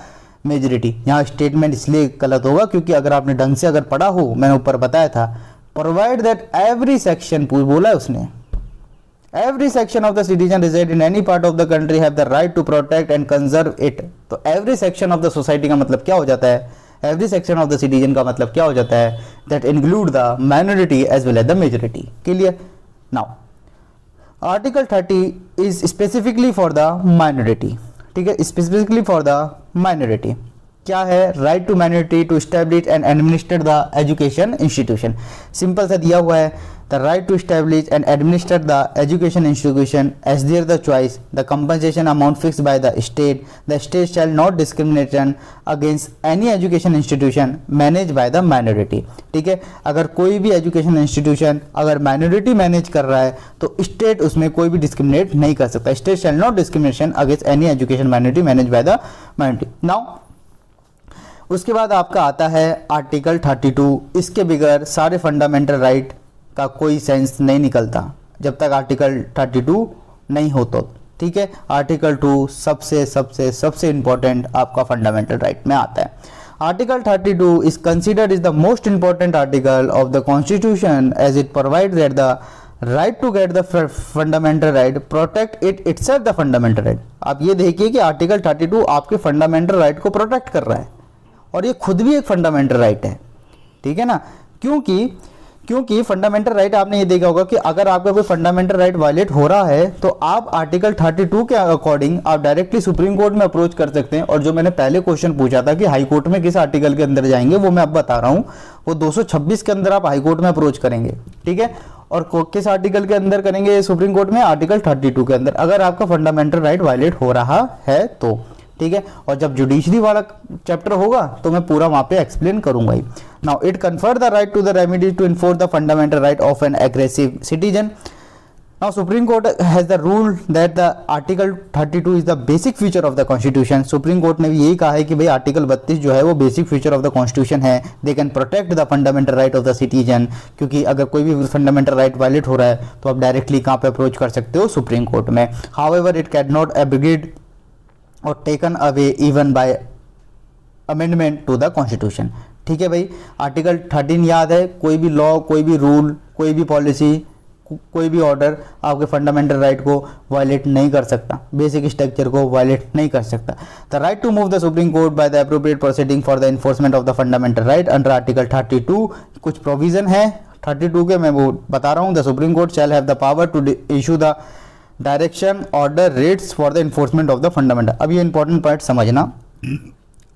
majority. यहाँ स्टेटमेंट इसलिए गलत होगा क्योंकि अगर आपने ढंग से अगर पढ़ा हो, मैंने ऊपर बताया था, प्रोवाइड दैट एवरी सेक्शन, बोला है उसने, every section of the citizen reside in any part of the country have the right to protect and conserve it। तो every section of the society का मतलब क्या हो जाता है, every section of the citizen का मतलब क्या हो जाता है, that include the minority as well as the majority। clear? now article 30 is specifically for the minority, ठीक है, specifically for the minority। क्या है, right to minority to establish and administer the education institution. Simple सा दिया हुआ है, the right to establish and administer the education institution as their the choice, the compensation amount fixed by the state shall not discrimination against any education institution manage by the minority, ठीक है। अगर कोई भी education institution अगर minority manage कर रहा है तो स्टेट उसमें कोई भी डिस्क्रिमिनेट नहीं कर सकता। State shall not discrimination against any education minority manage by the minority. Now उसके बाद आपका आता है आर्टिकल 32। इसके बगैर सारे फंडामेंटल राइट का कोई सेंस नहीं निकलता जब तक आर्टिकल 32 नहीं हो तो, ठीक है। आर्टिकल 2 सबसे सबसे सबसे इंपॉर्टेंट आपका फंडामेंटल राइट में आता है। Article 32 is considered is the most important article of the constitution as it provides that the right to get the fundamental right protect it itself the fundamental right. आप ये देखिए कि article 32 आपके fundamental right को protect कर रहा है और ये खुद भी एक फंडामेंटल राइट है, ठीक है ना। क्योंकि फंडामेंटल राइट आपने ये देखा होगा कि अगर आपका कोई फंडामेंटल राइट वायलेट हो रहा है तो आप आर्टिकल 32 के अकॉर्डिंग आप डायरेक्टली सुप्रीम कोर्ट में अप्रोच कर सकते हैं। और जो मैंने पहले क्वेश्चन पूछा था कि हाई कोर्ट में किस आर्टिकल के अंदर जाएंगे, वो मैं अब बता रहा हूँ, वो 226 के अंदर आप हाई कोर्ट में अप्रोच करेंगे, ठीक है। और किस आर्टिकल के अंदर करेंगे सुप्रीम कोर्ट में, आर्टिकल 32 के अंदर, अगर आपका फंडामेंटल राइट वायलेट हो रहा है तो, ठीक है। और जब जुडिशरी वाला चैप्टर होगा तो मैं पूरा वहां पे एक्सप्लेन करूंगा ही। Now it confer the right to the remedy to enforce the fundamental right of an aggressive citizen. Now Supreme Court has the rule that the article 32 is the basic feature of the constitution. Supreme Court ने भी यही कहा है कि भाई article 32 जो है वो basic feature of the constitution है। They can protect the fundamental right of the citizen, क्योंकि अगर कोई भी फंडामेंटल राइट वायलेट हो रहा है तो आप डायरेक्टली कहाँ पे अप्रोच कर सकते हो, सुप्रीम कोर्ट में। However it can not abrogate और taken away even by amendment to the constitution, ठीक है भाई। आर्टिकल 13 याद है, कोई भी लॉ, कोई भी रूल, कोई भी पॉलिसी, कोई भी ऑर्डर आपके फंडामेंटल राइट को वायलेट नहीं कर सकता, बेसिक स्ट्रक्चर को वायलेट नहीं कर सकता। The right to move the supreme court by the appropriate proceeding for the enforcement of the fundamental right under article 32, कुछ प्रोविजन है 32 के, मैं वो बता रहा हूँ। The supreme court shall have the power to issue the direction order writs for the enforcement of the fundamental. अब ये इंपॉर्टेंट पॉइंट समझना,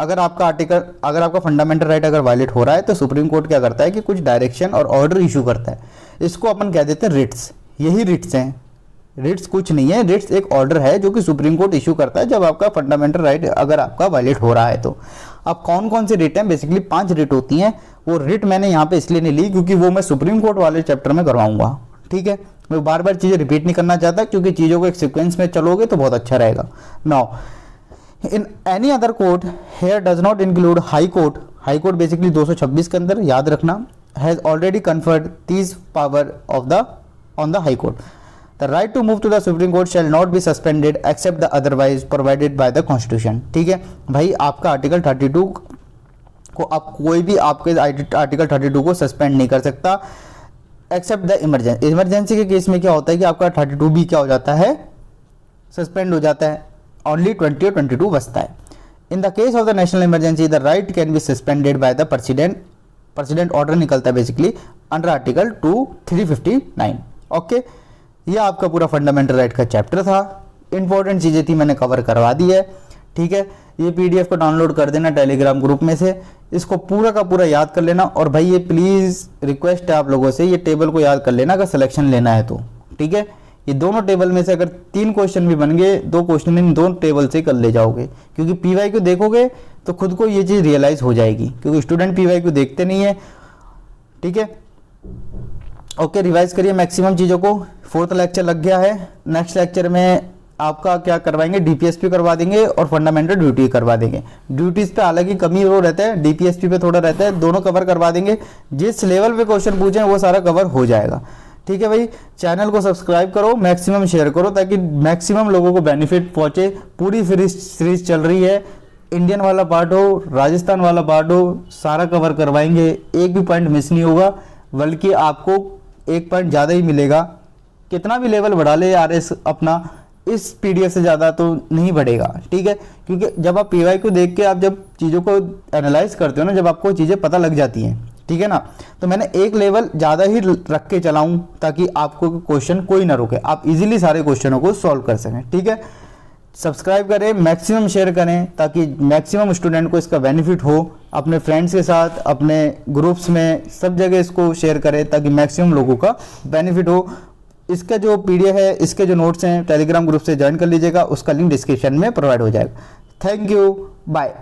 अगर आपका फंडामेंटल राइट अगर वायलेट हो रहा है तो सुप्रीम कोर्ट क्या करता है कि कुछ डायरेक्शन और ऑर्डर इशू करता है। इसको अपन कह देते हैं रिट्स, यही रिट्स हैं। रिट्स कुछ नहीं है, रिट्स एक ऑर्डर है जो कि सुप्रीम कोर्ट इशू करता है जब आपका फंडामेंटल राइट अगर आपका वायलेट हो रहा है तो। अब कौन कौन से रिट हैं, बेसिकली 5 रिट होती हैं। वो रिट मैंने यहाँ पे इसलिए नहीं ली क्योंकि वो मैं सुप्रीम कोर्ट वाले चैप्टर में करवाऊंगा, ठीक है। मैं बार बार चीज़ें रिपीट नहीं करना चाहता क्योंकि चीज़ों को एक सीक्वेंस में चलोगे तो बहुत अच्छा रहेगा। Now in any other court here does not include high court. High court basically 226 के अंदर, याद रखना, has already conferred these power of the on the high court. The right to move to the supreme court shall not be suspended except the otherwise provided by the constitution, ठीक है भाई। आपका article 32 को आप कोई भी आपके article 32 को सस्पेंड नहीं कर सकता एक्सेप्ट द इमरजेंसी। इमरजेंसी के केस में क्या होता है कि आपका 32 भी क्या हो जाता है, सस्पेंड हो जाता है, ओनली 20 और 22 बचता है। In the case of the national emergency the right can be suspended by the president order निकलता है बेसिकली अंडर आर्टिकल 359, ओके। ये आपका पूरा फंडामेंटल राइट का चैप्टर था, इंपॉर्टेंट चीज़ें थी मैंने कवर करवा दी है, ठीक है। ये पीडीएफ को डाउनलोड कर देना टेलीग्राम ग्रुप में से, इसको पूरा का पूरा याद कर लेना। और भाई ये प्लीज़ रिक्वेस्ट है आप लोगों से, ये टेबल को याद कर लेना अगर सिलेक्शन लेना है तो, ठीक है। ये दोनों टेबल में से अगर 3 क्वेश्चन भी बन गए, 2 क्वेश्चन इन दोनों टेबल से कर ले जाओगे, क्योंकि पीवाईक्यू देखोगे तो खुद को ये चीज़ रियलाइज़ हो जाएगी, क्योंकि स्टूडेंट पीवाईक्यू देखते नहीं है, ठीक है। ओके, रिवाइज करिए मैक्सिमम चीज़ों को। 4th लेक्चर लग गया है। नेक्स्ट लेक्चर में आपका क्या करवाएंगे, डीपीएसपी करवा देंगे और फंडामेंटल ड्यूटी करवा देंगे। ड्यूटीज़ पे हालांकि कमी वो रहता है, डीपीएसपी पे थोड़ा रहता है, दोनों कवर करवा देंगे। जिस लेवल पे क्वेश्चन पूछे वो सारा कवर हो जाएगा, ठीक है भाई। चैनल को सब्सक्राइब करो, मैक्सिमम शेयर करो, ताकि मैक्सिमम लोगों को बेनिफिट पहुंचे। पूरी सीरीज चल रही है, इंडियन वाला पार्ट हो, राजस्थान वाला पार्ट हो, सारा कवर करवाएंगे, एक भी पॉइंट मिस नहीं होगा, बल्कि आपको 1 पॉइंट ज़्यादा ही मिलेगा। कितना भी लेवल बढ़ा ले आरएस अपना, इस पीडीएफ से ज़्यादा तो नहीं बढ़ेगा, ठीक है। क्योंकि जब आप पीवाईक्यू देख के आप जब चीज़ों को एनालाइज करते हो ना, जब आपको चीज़ें पता लग जाती हैं, ठीक है ना, तो मैंने एक लेवल ज़्यादा ही रख के चलाऊं ताकि आपको क्वेश्चन कोई ना रोके, आप इजीली सारे क्वेश्चनों को सॉल्व कर सकें, ठीक है। सब्सक्राइब करें, मैक्सिमम शेयर करें, ताकि मैक्सिमम स्टूडेंट को इसका बेनिफिट हो। अपने फ्रेंड्स के साथ, अपने ग्रुप्स में, सब जगह इसको शेयर करें ताकि मैक्सिमम लोगों का बेनिफिट हो। इसका जो पीडीएफ है, इसके जो नोट्स हैं, टेलीग्राम ग्रुप से ज्वाइन कर लीजिएगा, उसका लिंक डिस्क्रिप्शन में प्रोवाइड हो जाएगा। Thank you, bye.